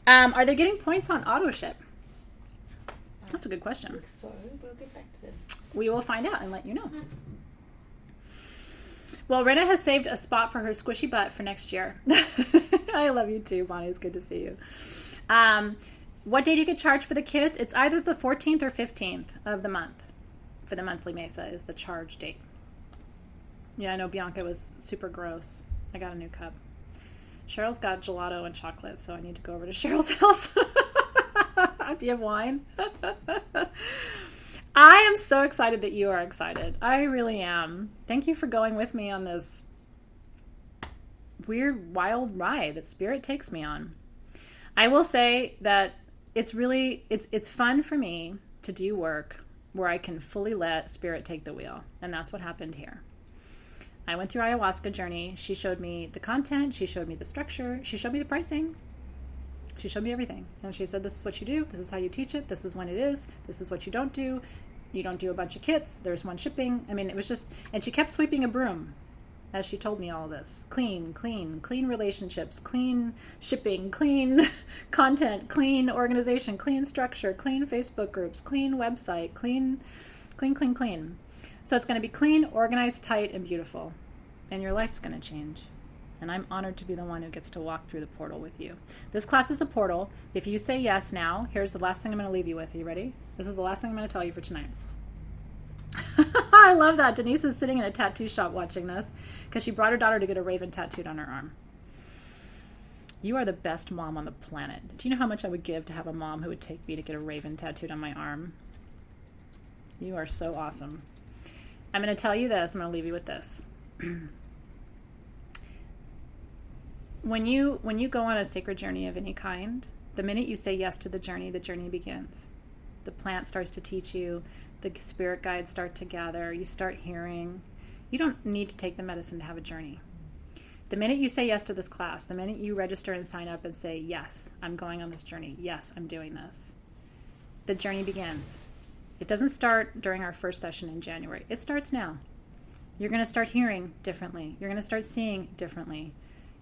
Are they getting points on auto ship? That's a good question. So we'll get back to them. We will find out and let you know. Well, Rena has saved a spot for her squishy butt for next year. I love you too, Bonnie. It's good to see you. What day do you get charged for the kids? It's either the 14th or 15th of the month. For the monthly Mesa is the charge date. Yeah, I know Bianca was super gross. I got a new cup. Cheryl's got gelato and chocolate, so I need to go over to Cheryl's house. Do you have wine? I am so excited that you are excited. I really am. Thank you for going with me on this weird, wild ride that Spirit takes me on. I will say that it's fun for me to do work where I can fully let Spirit take the wheel. And that's what happened here. I went through ayahuasca journey. She showed me the content. She showed me the structure. She showed me the pricing. She showed me everything. And she said, this is what you do. This is how you teach it. This is when it is. This is what you don't do. You don't do a bunch of kits. There's one shipping. I mean, it was just, and she kept sweeping a broom. as she told me all this. Clean, clean, clean relationships, clean shipping, clean content, clean organization, clean structure, clean Facebook groups, clean website, clean, clean, clean, clean. So it's going to be clean, organized, tight, and beautiful. And your life's going to change. And I'm honored to be the one who gets to walk through the portal with you. This class is a portal. If you say yes now, here's the last thing I'm going to leave you with. Are you ready? This is the last thing I'm going to tell you for tonight. I love that. Denise is sitting in a tattoo shop watching this because she brought her daughter to get a raven tattooed on her arm. You are the best mom on the planet. Do you know how much I would give to have a mom who would take me to get a raven tattooed on my arm? You are so awesome. I'm going to tell you this. I'm going to leave you with this. When you go on a sacred journey of any kind, the minute you say yes to the journey begins. The plant starts to teach you. The spirit guides start to gather. You start hearing. You don't need to take the medicine to have a journey. The minute you say yes to this class, the minute you register and sign up and say, yes, I'm going on this journey. Yes, I'm doing this. The journey begins. It doesn't start during our first session in January. It starts now. You're going to start hearing differently. You're going to start seeing differently.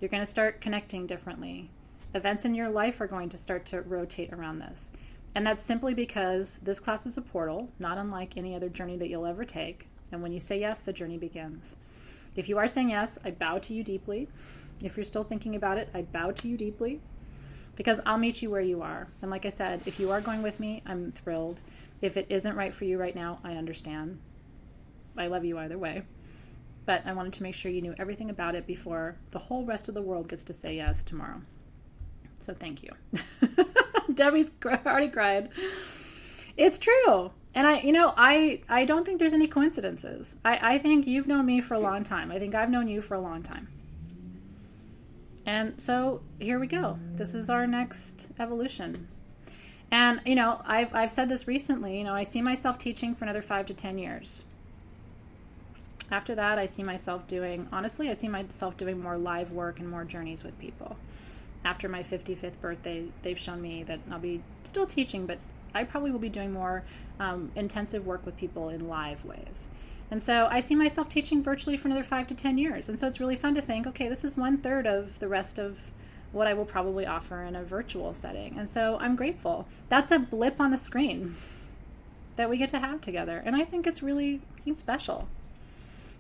You're going to start connecting differently. Events in your life are going to start to rotate around this. And that's simply because this class is a portal, not unlike any other journey that you'll ever take. And when you say yes, the journey begins. If you are saying yes, I bow to you deeply. If you're still thinking about it, I bow to you deeply. Because I'll meet you where you are. And like I said, if you are going with me, I'm thrilled. If it isn't right for you right now, I understand. I love you either way. But I wanted to make sure you knew everything about it before the whole rest of the world gets to say yes tomorrow. So thank you. Debbie's already cried. It's true. And I don't think there's any coincidences. I think you've known me for a long time. I think I've known you for a long time. And so here we go. This is our next evolution. And, I've said this recently, I see myself teaching for another 5 to 10 years. After that, I see myself doing more live work and more journeys with people. After my 55th birthday, they've shown me that I'll be still teaching, but I probably will be doing more intensive work with people in live ways. And so I see myself teaching virtually for another 5 to 10 years. And so it's really fun to think, okay, this is 1/3 of the rest of what I will probably offer in a virtual setting. And so I'm grateful. That's a blip on the screen that we get to have together. And I think it's really special.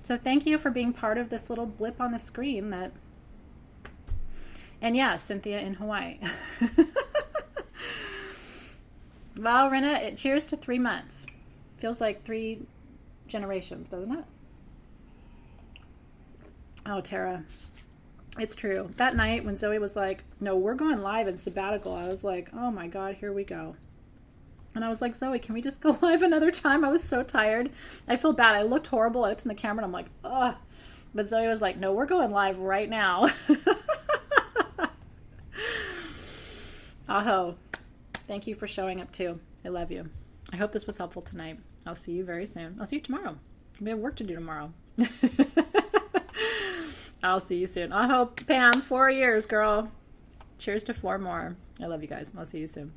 So thank you for being part of this little blip on the screen that... And yeah, Cynthia in Hawaii. Wow, Rena, cheers to 3 months. Feels like 3 generations, doesn't it? Oh, Tara. It's true. That night when Zoe was like, no, we're going live in sabbatical, I was like, oh my God, here we go. And I was like, Zoe, can we just go live another time? I was so tired. I feel bad. I looked horrible. I looked in the camera and I'm like, ugh. But Zoe was like, no, we're going live right now. Aho. Thank you for showing up too. I love you. I hope this was helpful tonight. I'll see you very soon. I'll see you tomorrow. We have work to do tomorrow. I'll see you soon. I hope, Pam, 4 years, girl. Cheers to 4 more. I love you guys. I'll see you soon.